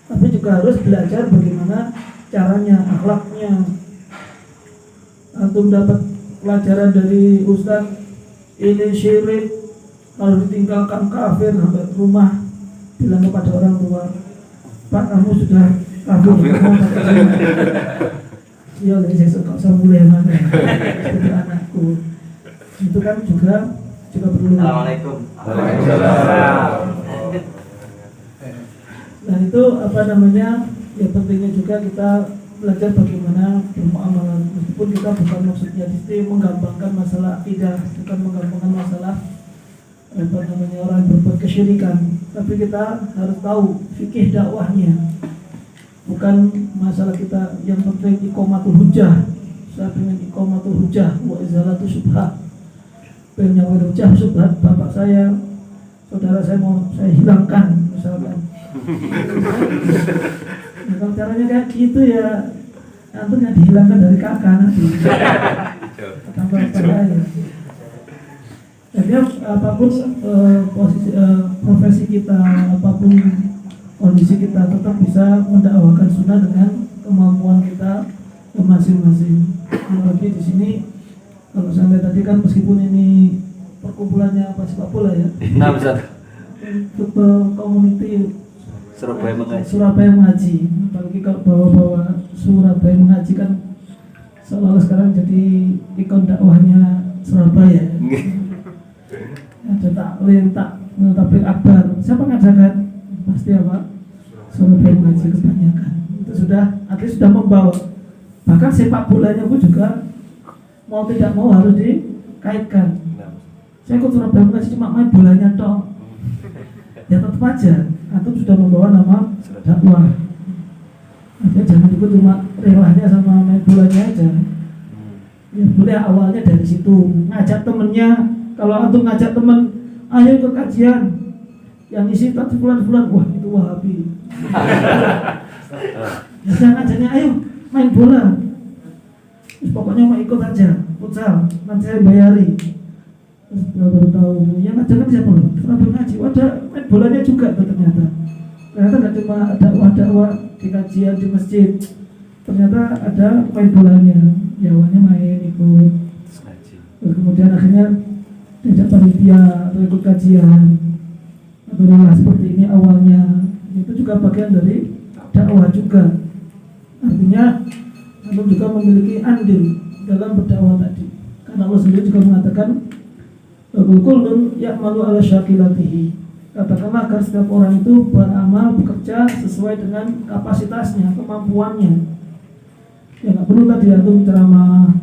tapi juga harus belajar bagaimana caranya, akhlaknya. Antum dapat pelajaran dari ustaz ini syirik, kalau ditinggalkan kafir, sampai rumah bilang kepada orang tua, "Pak, kamu sudah kafir." Iya, saya suka mulai mana seperti anakku. Itu kan juga perlu. Assalamualaikum. Nah itu ya pentingnya juga kita belajar bagaimana bermuamalah, meskipun kita bukan maksudnya di sini menggampangkan masalah akidah, bukan menggampangkan masalah orang yang berbuat kesyirikan, tapi kita harus tahu fikih dakwahnya, bukan masalah kita yang penting iqamatul hujjah. Saya pengen iqamatul hujjah wa izalatu syubhat, pengen nyawal hujjah syubhat bapak saya, saudara saya mau saya hilangkan misalkan. Nah, kalau caranya kayak gitu ya nanti nggak dihilangkan dari kakak nanti tambah bahaya. Jadi apapun profesi kita, apapun kondisi kita, tetap bisa mendakwakan sunnah dengan kemampuan kita masing-masing. Lebih di sini kalau saya lihat tadi kan meskipun ini perkumpulannya apa sepak bola ya, Nah, Ustaz. untuk community Surabaya mengaji, apalagi kalau bawa-bawa Surabaya mengaji kan seolah-olah sekarang jadi ikon dakwahnya Surabaya. Ada taklim, tabligh akbar. Siapa ngadakan? Pasti apa? Surabaya mengaji kebanyakan. Itu sudah, artinya sudah membawa. Bahkan sepak bolanya pun juga mau tidak mau harus dikaitkan. Saya ikut Surabaya mengaji cuma main bolanya toh. Ya tetap aja, antum sudah membawa nama dakwah. Artinya jangan ikut cuma relahnya sama main bolanya aja. Ya boleh awalnya dari situ, ngajak temennya. Kalau antum ngajak temen, ayo ikut kajian, yang isi tadi bulan-bulan, wah itu Wahabi. Ya jangan ngajaknya, ayo main bola. Terus pokoknya mau ikut aja, futsal, nanti saya bayari. Baru tahu yang ngajarkan siapa loh? Surabaya ngaji, ada main bolanya juga tuh ternyata. Ternyata nggak cuma dakwah di kajian di masjid, ternyata ada main bolanya, awalnya main ikut. Terus kemudian akhirnya diajak panitia atau ikut kajian atau relah seperti ini awalnya. Itu juga bagian dari dakwah juga. Artinya antum juga memiliki andil dalam berdakwah tadi. Karena Allah sendiri juga mengatakan kullun ya'malu ala syakilatihi. Katakanlah agar setiap orang itu beramal, bekerja sesuai dengan kapasitasnya, kemampuannya. Ya nggak perlu tadi antum ceramah,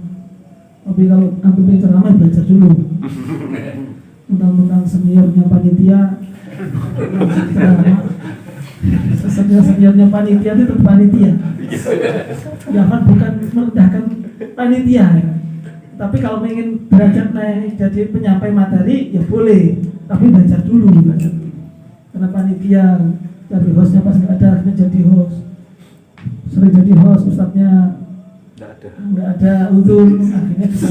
tapi kalau antum ceramah belajar dulu. Undang-undang seniornya panitia, ceramah. Seniornya panitia itu tetap panitia. Ya kan bukan merendahkan panitia ya. Tapi kalau ingin derajat naik jadi penyampai materi ya boleh, tapi belajar dulu. Karena panitia dari hostnya pas nggak ada akhirnya jadi host, sering jadi host, ustadznya nggak ada untung akhirnya bisa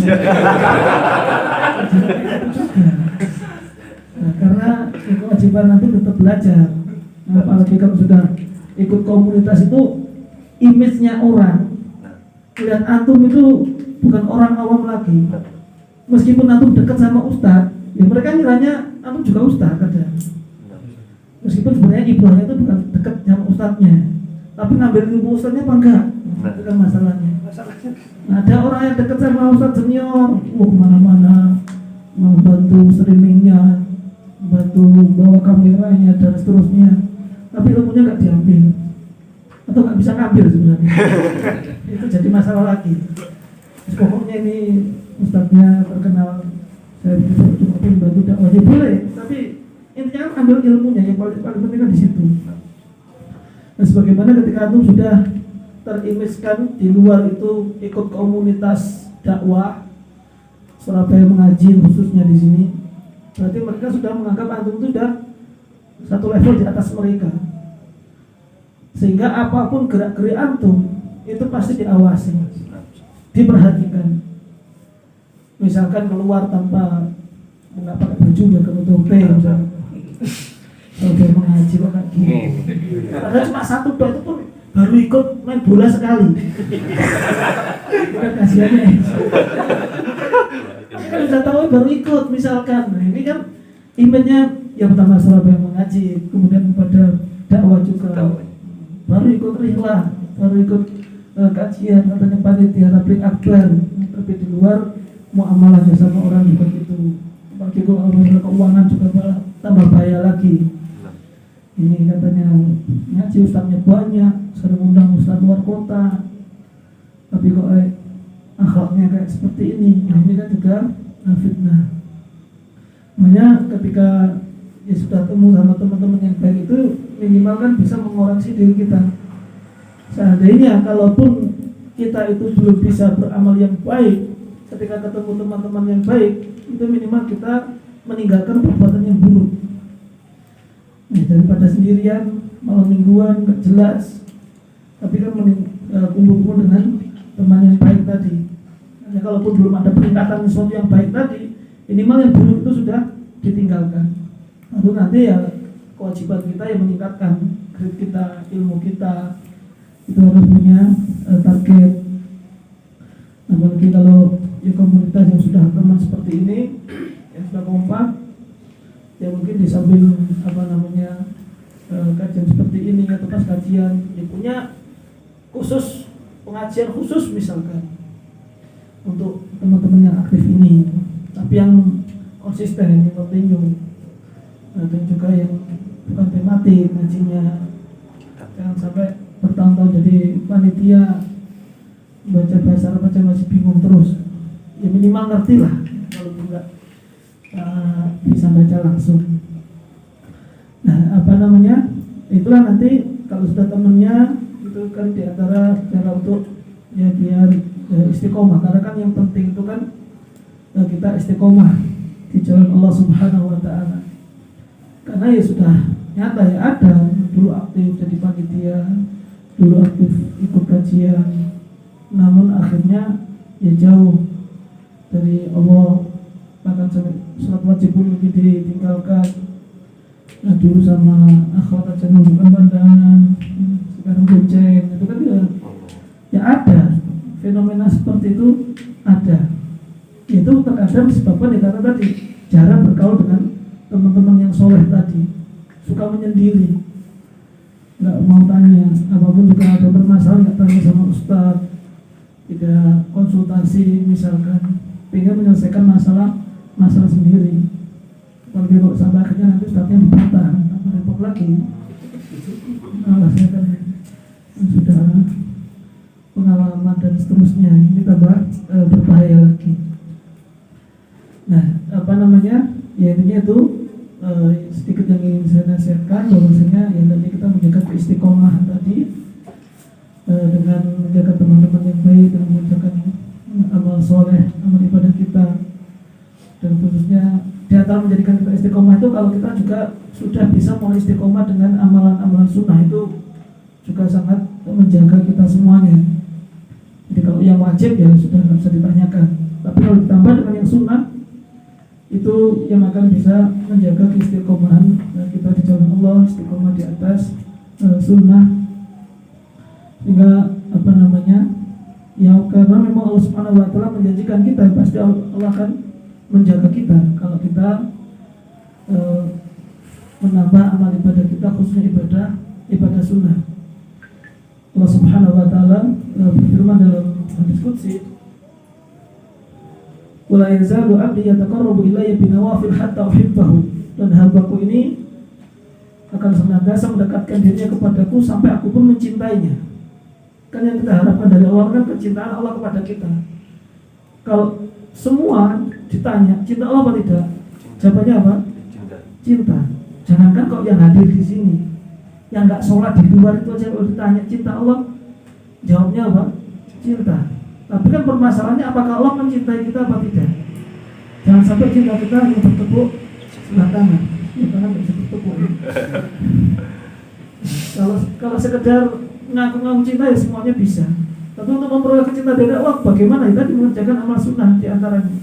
nah, karena kewajiban nanti tetap belajar. Nah, apalagi kalau sudah ikut komunitas itu image-nya orang lihat antum itu bukan orang awam lagi. Meskipun antum dekat sama ustadz, ya mereka kiranya antum juga ustadz kadang. Meskipun sebenarnya ibrahnya itu bukan dekat sama ustadznya, tapi ngambil ilmu ustadznya apa enggak? Itu kan masalahnya. Nah, ada orang yang dekat sama ustadz senior, mana-mana membantu streamingnya, membantu bawa kameranya dan seterusnya, tapi ilmunya nggak diambil atau nggak bisa ngambil sebenarnya. Itu jadi masalah lagi. Pokoknya ini ustadznya terkenal, saya cuma bantu dakwahnya boleh, tapi intinya kan ambil ilmunya, yang paling penting kan di situ. Nah, sebagaimana ketika antum sudah terimage-kan di luar itu ikut komunitas dakwah Surabaya Mengaji khususnya di sini, berarti mereka sudah menganggap antum itu sudah satu level di atas mereka, sehingga apapun gerak-gerik antum itu pasti diawasi, diperhatikan. Misalkan keluar tanpa nggak pakai baju ya kenutup misalkan. Kalau dia mengaji kok kayak gini, padahal cuma satu dua itu pun baru ikut main bola sekali. Kan kasihannya. Kan sudah tahu baru ikut misalkan. Nah, ini kan image-nya yang pertama Surabaya Mengaji, kemudian kepada dakwah juga. Baru ikut rihlah, baru ikut kajian katanya panitia tabligh akbar, tapi di luar muamalahnya sama orang juga gitu. Bagi kalau keuangan juga malah tambah bahaya lagi. Ini katanya ngaji ustadznya banyak, sering undang ustadz luar kota, tapi kok akhlaknya kayak seperti ini. Nah, ini kan juga fitnah. Makanya ketika ya sudah temu sama teman-teman yang baik itu minimal kan bisa mengoreksi diri kita. Seandainya kalaupun kita itu belum bisa beramal yang baik, ketika ketemu teman-teman yang baik, itu minimal kita meninggalkan perbuatan yang buruk. Nah, daripada sendirian, malam mingguan, gak jelas, tapi kan kumpul-kumpul dengan teman yang baik tadi. Hanya kalaupun belum ada peningkatan sesuatu yang baik tadi, minimal yang buruk itu sudah ditinggalkan. Lalu nanti ya kewajiban kita yang meningkatkan grade kita, ilmu kita, itu harus punya target. Nah, apalagi kalau ya komunitas yang sudah teman seperti ini, yang sudah kompak, ya mungkin di samping kajian seperti ini atau pas kajian ya punya khusus pengajian khusus misalkan untuk teman-teman yang aktif ini, tapi yang konsisten, yang kontinu, dan juga yang bukan tematik ngajinya. Jangan sampai bertahun-tahun jadi panitia baca bahasa Arab aja masih bingung terus. Ya minimal ngerti lah, kalau enggak bisa baca langsung. Nah, itulah nanti kalau sudah temennya itu kan diantara cara untuk ya biar istiqomah, karena kan yang penting itu kan kita istiqomah di jalan Allah Subhanahu wa Ta'ala. Karena ya sudah nyata ya, ada dulu aktif jadi panitia, dulu aktif ikut kajian, namun akhirnya ya jauh dari Allah, bahkan sampai sholat wajib pun ditinggalkan. Nah, dulu sama akhwat aja menunjukkan pandangan, sekarang gonceng, itu kan ya ada fenomena seperti itu ada. Itu terkadang disebabkan karena tadi jarang bergaul dengan teman-teman yang soleh tadi, suka menyendiri, nggak mau tanya apapun, juga ada permasalahan nggak tanya sama ustadz, tidak konsultasi misalkan, pengen menyelesaikan masalah sendiri. kalau sampai akhirnya nanti Ustaznya dibantah, apa repot lagi. Saya kan sudah pengalaman dan seterusnya, ini tambah berbahaya lagi. Nah, ya intinya itu sedikit yang ingin saya nasihatkan, bahwasanya yang tadi kita menjaga keistiqomahan tadi dengan menjaga teman-teman yang baik dan mengerjakan amal soleh, amal ibadah kita, dan khususnya di antara menjadikan kita istiqomah itu kalau kita juga sudah bisa mulai istiqomah dengan amalan-amalan sunnah, itu juga sangat menjaga kita semuanya. Jadi kalau yang wajib ya sudah tidak bisa ditanyakan, tapi kalau ditambah dengan yang sunnah, itu yang akan bisa menjaga keistiqomahan kita di jalan Allah, istiqomah di atas sunnah. Sehingga ya karena memang Allah Subhanahu wa taala menjanjikan kita, pasti Allah akan menjaga kita kalau kita menambah amal ibadah kita, khususnya ibadah sunnah. Allah Subhanahu wa taala berfirman dalam hadis qudsi, "Wala yazalu 'abdi yataqarrabu ilayya binawafil hatta uhibbahu." Dan hambaku ini akan senantiasa mendekatkan dirinya kepadaku sampai aku pun mencintainya. Kan yang kita harapkan dari Allah kan kecintaan Allah kepada kita. Kalau semua ditanya cinta Allah apa tidak, jawabannya apa? Cinta. Jangankan kok yang hadir di sini, yang nggak sholat di luar itu aja kalau ditanya cinta Allah, jawabnya apa? Cinta. Tapi kan permasalahannya apakah Allah mencintai kita apa tidak? Jangan sampai cinta kita hanya bertepuk sebelah tangan, tangan bisa bertepuk. Kalau sekedar ngaku-ngaku cinta ya semuanya bisa. Tapi untuk memperoleh kecintaan dari Allah bagaimana? Kita mengerjakan amal sunnah di antaranya.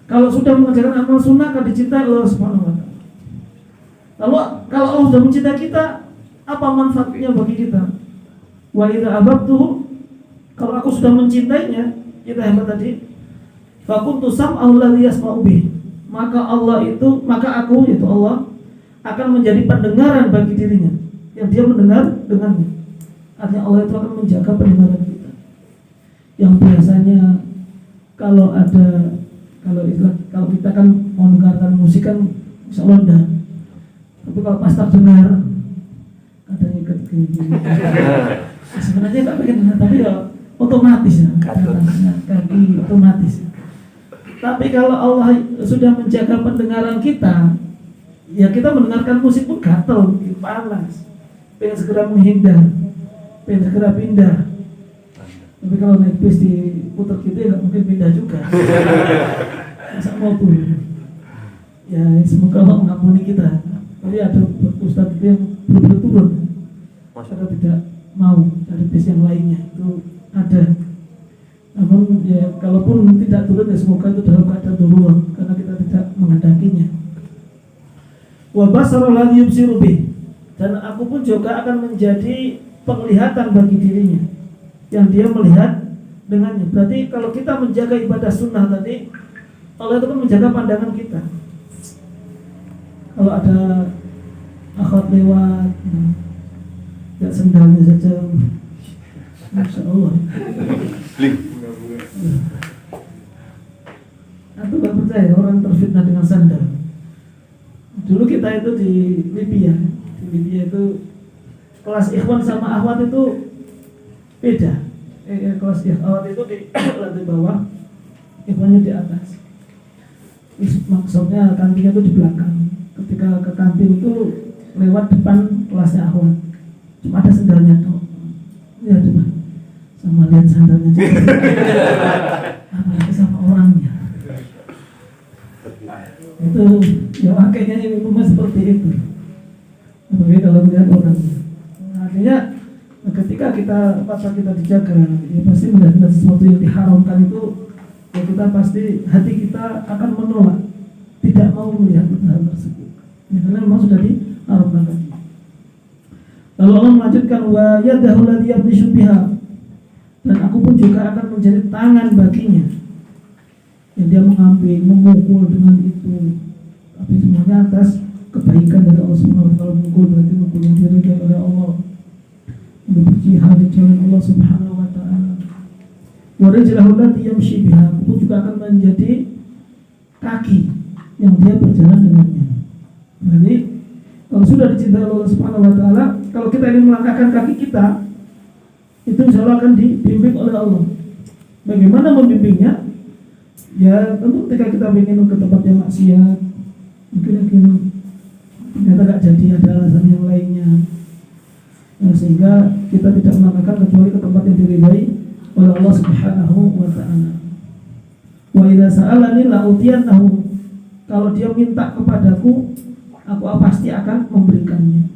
Kalau sudah mengerjakan amal sunnah akan dicintai Allah Subhanahu wa taala. Lalu kalau Allah sudah mencintai kita, apa manfaatnya bagi kita? Wa idza abadtuhu, kalau aku sudah mencintainya, kita hebat tadi. Fa kuntu sam'ahu alladhi yasma'u bih. Maka aku yaitu Allah akan menjadi pendengaran bagi dirinya yang dia mendengar dengannya. Artinya Allah itu akan menjaga pendengaran kita. Yang biasanya kalau kita kan mau mendengarkan musik kan bisa londa. Tapi kalau pas terdengar kadang ikut gini. Sebenarnya nggak pengen dengar, tapi ya otomatis ya. Kaki otomatis. Tapi kalau Allah sudah menjaga pendengaran kita, ya kita mendengarkan musik pun gatel, panas, pengen segera menghindar, pengen segera pindah. Tapi kalau naik bis diputar gitu ya nggak mungkin pindah juga. Masa mau turun? Ya semoga Allah mengampuni kita. Tapi ada ustadz itu yang belum turun, karena tidak mau dari bis yang lainnya, itu ada. Namun ya kalaupun tidak turun ya semoga itu dalam keadaan darurat, karena kita tidak menghendakinya. Wa basara alladhi yubsiru bih, dan aku pun juga akan menjadi penglihatan bagi dirinya yang dia melihat dengannya. Berarti kalau kita menjaga ibadah sunnah tadi, Allah itu kan menjaga pandangan kita. Kalau ada akhwat lewat, lihat sendalnya saja, Masya Allah. Aku gak percaya orang terfitnah dengan sandal. Dulu kita itu di Libya itu kelas ikhwan sama akhwat itu beda. Kelas akhwat itu di lantai bawah, ikhwannya di atas. Maksudnya kantinnya itu di belakang. Ketika ke kantin itu lewat depan kelasnya akhwat, cuma ada sendalnya tuh. Ya cuma sama lihat sandalnya juga. Apalagi sama orangnya. Itu ya makanya ini rumah seperti itu. Tapi kalau melihat orangnya, artinya ketika kita pasal kita dijaga, ya pasti melihat sesuatu yang diharamkan itu, ya kita pasti hati kita akan menolak, tidak mau melihat hal tersebut. Ya, karena memang sudah diharamkan tadi. Lalu Allah melanjutkan wa yadahu allati yabtishu biha, dan aku pun juga akan menjadi tangan baginya yang dia mengambil, memukul dengan itu. Tapi semuanya atas kebaikan dari Allah Subhanahu wa taala. Memukul berarti memukul yang diridhai oleh Allah, untuk berjihad di jalan Allah Subhanahu wa taala. Wa rijlahu allati yamshi biha, aku juga akan menjadi kaki yang dia berjalan dengannya. Jadi kalau sudah dicintai oleh Allah Subhanahu wa taala, kalau kita ingin melangkahkan kaki kita, itu insya Allah akan dibimbing oleh Allah. Bagaimana membimbingnya? Ya tentu ketika kita ingin ke tempat yang maksiat, mungkin ternyata gak jadi, ada alasan yang lainnya, ya, sehingga kita tidak melangkahkan kecuali ke tempat yang diridhai oleh Allah Subhanahu wa taala. Wa idza sa'alani la'utiyannahu. Kalau dia minta kepadaku, aku pasti akan memberikannya.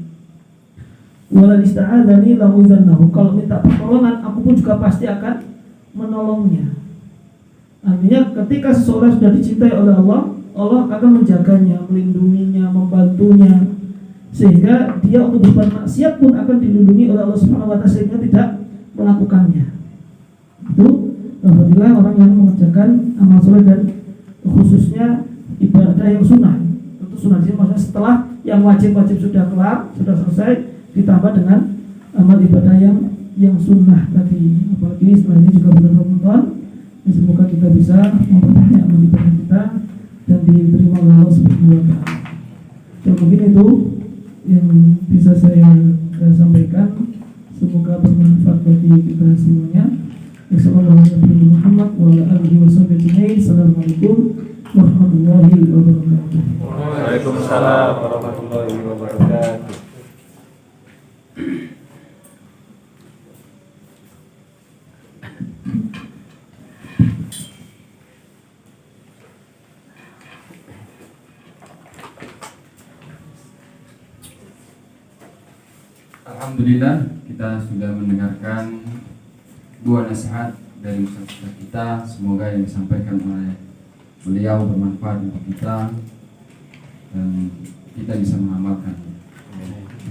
Wa la ista'adzani la'udzannahu. Kalau minta pertolongan, aku pun juga pasti akan menolongnya. Artinya ketika seseorang sudah dicintai oleh Allah, Allah akan menjaganya, melindunginya, membantunya, sehingga dia untuk berbuat maksiat pun akan dilindungi oleh Allah Subhanahu wa taala sehingga tidak melakukannya. Itu alhamdulillah orang yang mengerjakan amal soleh dan khususnya ibadah yang sunnah. Itu sunnah itu maksudnya setelah yang wajib-wajib sudah kelar, sudah selesai, ditambah dengan amal ibadah yang sunnah tadi. Apalagi setelah ini juga bulan Ramadan, semoga kita bisa memperbanyak amal ibadah kita dan diterima oleh Allah Subhanahu wa taala. Dan mungkin itu yang bisa saya sampaikan. Semoga bermanfaat bagi kita semuanya. Assalamualaikum warahmatullahi wabarakatuh. Waalaikumsalam warahmatullahi wabarakatuh. Alhamdulillah kita sudah mendengarkan dua nasihat dari Ustaz kita. Semoga yang disampaikan oleh beliau bermanfaat untuk kita dan kita bisa mengamalkan.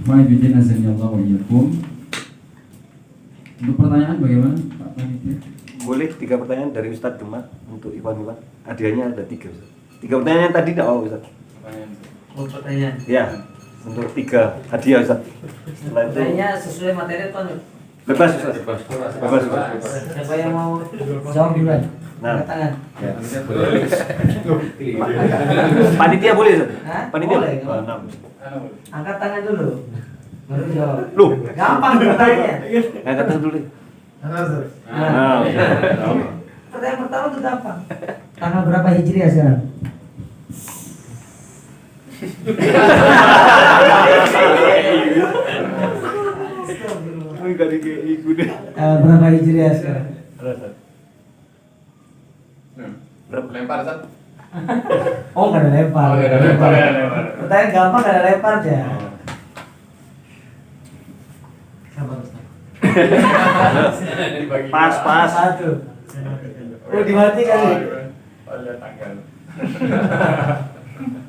Wa'idin azanillah wa iyyakum. Untuk pertanyaan bagaimana Pak Panitia? Boleh 3 pertanyaan dari Ustadz Demak untuk Iwan. Hadiahnya ada 3 Ustaz. 3 pertanyaan yang tadi tidak mau Ustaz. Oh, pertanyaan. Ya, untuk 3 hadiah Ustaz. Setelah itu Pertanyaannya sesuai materi atau bebas Ustaz. Bebas Ustaz. siapa yang mau jawab duluan? Nah. Angkat tangan. Panitia boleh Ustaz? Hah? Panitia Boleh, Oh, nggak? 6. Angkat tangan dulu. Baru jawab. Loh, Gampang pertanyaannya. angkat tangan dulu. Nah, Nah. pertanyaan pertama itu gampang. Tanggal berapa Hijriah sekarang? Berapa Hijriah sekarang? Lempar Ustaz. Oh, nggak ada lempar. Oh, nggak ada lempar, nggak ada lempar. Pertanyaan gampang, nggak ada lempar aja. Pas. Satu. Oh, dimati kali. Oh, lihat tanggal.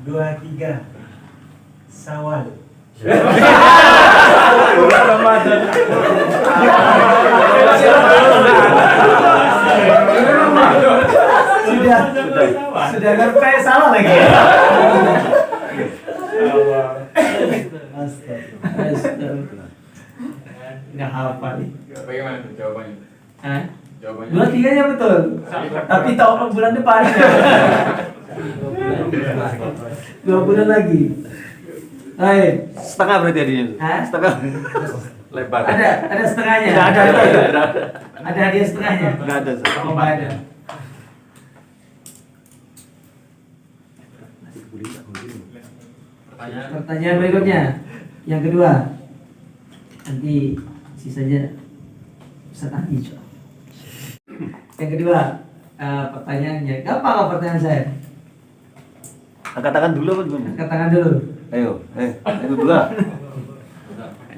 23 Syawal. Bulan Ramadan. Sudah ngerti salah lagi. Astaga. Nggak hafal nih. Bagaimana tuh jawabannya? Hah? Jawabannya. 23-nya betul. Tapi tahu bulan depan. 2 bulan lagi. Hai. Setengah berarti hadiahnya. Hah? Setengah. Lebar. Ada setengahnya. Tidak ada. Ada hadiah setengahnya. Enggak ada. Ustaz. Oh, nggak ada. Pertanyaan berikutnya, yang kedua, nanti sisanya Ustaz Andi. Yang kedua, pertanyaannya, gampang apa pertanyaan saya? Angkat tangan dulu apa gimana? Angkat tangan dulu. Ayo, itu dulu.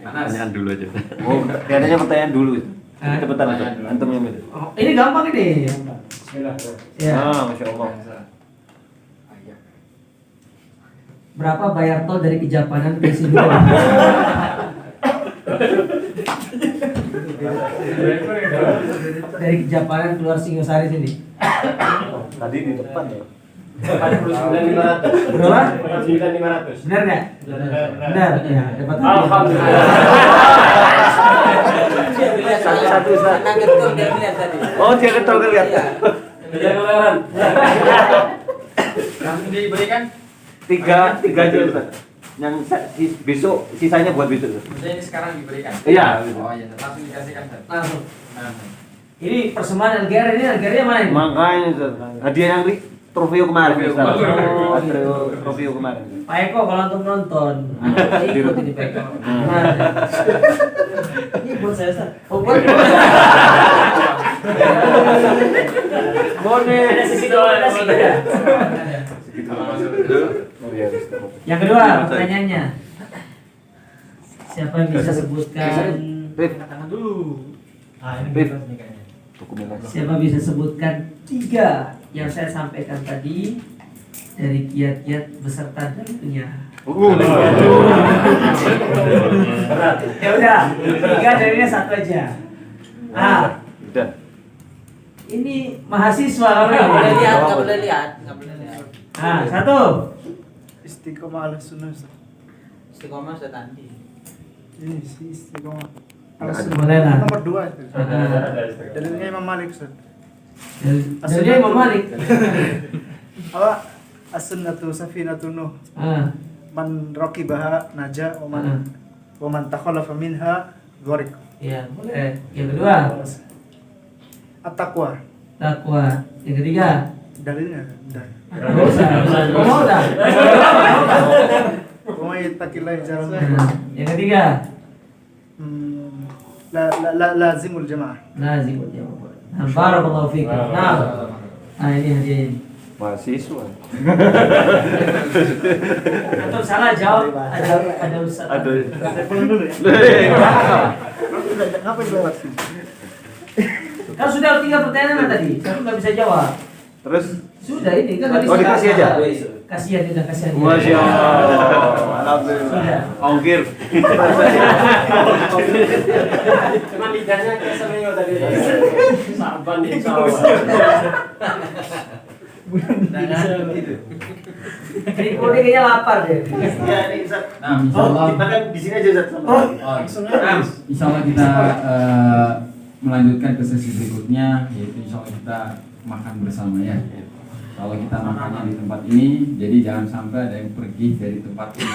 Pertanyaan dulu aja. Oh, kayaknya pertanyaan dulu. Hah? Cepetan aja. Antum yang itu. Oh, ini gampang ini. Ya. Masya Allah. Berapa bayar tol dari Kejapanan ke Sidoarjo? Dari Kejapanan keluar Singosari sini. Tadi di depan ya. 49.500. Berapa? 49.500. Benar nggak? Benar. Ya, dapat hadiah. Alhamdulillah. Satu Ustaz. Oh, dia ketol kelihatan. Jangan Langsung diberikan. Tiga aja Ustaz. Yang besok sisanya buat besok. Maksudnya ini sekarang diberikan. Iya. Oh iya, langsung dikasihkan. Ustaz. Langsung. Ini persembahan Algeria, ini Algeria mana ini? Makanya Ustaz. Hadiah yang trofeo kemarin Ustaz. Trofeo kemarin. Pak Eko kalau untuk nonton, ikut ini Pak Eko. Ini buat saya Ustaz. Oh buat. Bone. Ada sisi komunikasi ya? Yang kedua pertanyaannya, siapa yang bisa sebutkan? Tangan dulu. Ah, ini Rif. bebas nih kayaknya. Siapa bisa sebutkan 3 yang saya sampaikan tadi dari kiat-kiat beserta dalilnya? Berat. Ya udah, 3 dalilnya 1 aja. Udah. Ini mahasiswa kamu Nggak boleh ini. lihat, nggak boleh lihat, nggak boleh lihat. 1. Istiqomah ala sunnah Ustaz. Istiqomah sudah tadi. Ini si istiqomah ala Nggak ada. sunnah. Boleh lah. Nomor 2 itu. Dalilnya Imam Malik Ustaz. Dalilnya Imam Malik. Apa? As-sunnatu safinatun Nuh. Man raqibaha naja wa man takhalafa minha gharik. Ya, boleh. Yang kedua, At-taqwa. takwa. Yang ketiga, Dalilnya udah. nggak usah. Mau dah. Wa yattaqillaha jaran. Yang ketiga, lazimul jamaah. lazim. Barakallahu fikum. Nah, ini hadiah ini. Mahasiswa. Untuk salah jawab ada Ustaz. Pulang dulu ya. Ngapain lewat sini? Kan sudah 3 pertanyaan tadi, satu nggak bisa jawab. Terus Sudah ini kan nggak bisa. Oh, dikasih aja? Kasihan udah kasihan. Masya Allah. Sudah. Ongkir. Cuma lidahnya kayak seminggu tadi. Saban di sawah. Ini kode kayaknya lapar deh. Ya, ini Ustaz. Nah, insyaallah. Kita kan di sini aja Ustaz. Insyaallah kita melanjutkan ke sesi berikutnya, yaitu insyaallah kita makan bersama ya. Kalau kita makannya di tempat ini, jadi jangan sampai ada yang pergi dari tempat ini.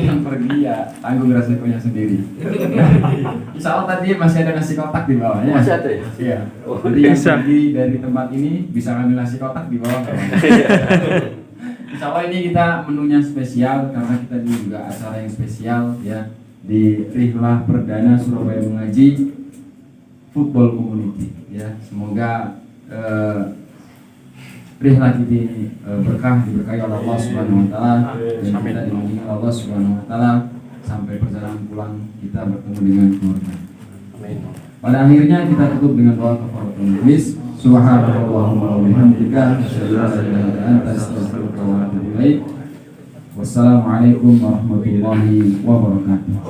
Yang pergi ya tanggung resikonya sendiri. Insyaallah tadi masih ada nasi kotak di bawah ya. Masih ada ya? Iya. Jadi yang pergi dari tempat ini bisa ngambil nasi kotak di bawah. Insyaallah ini kita menunya spesial karena kita ini juga acara yang spesial ya di Rihlah Perdana Surabaya Mengaji Football Community ya. Semoga Rihlah ini berkah diberkahi oleh Allah Subhanahu wa taala dan kita dilindungi oleh Allah Subhanahu wa taala sampai perjalanan pulang kita bertemu dengan keluarga. Pada akhirnya kita tutup dengan doa kafaratul majlis. Subhanallahumma wa bihamdika asyhadu an la ilaha illa anta astaghfiruka wa atubu ilaik. Wassalamualaikum warahmatullahi wabarakatuh.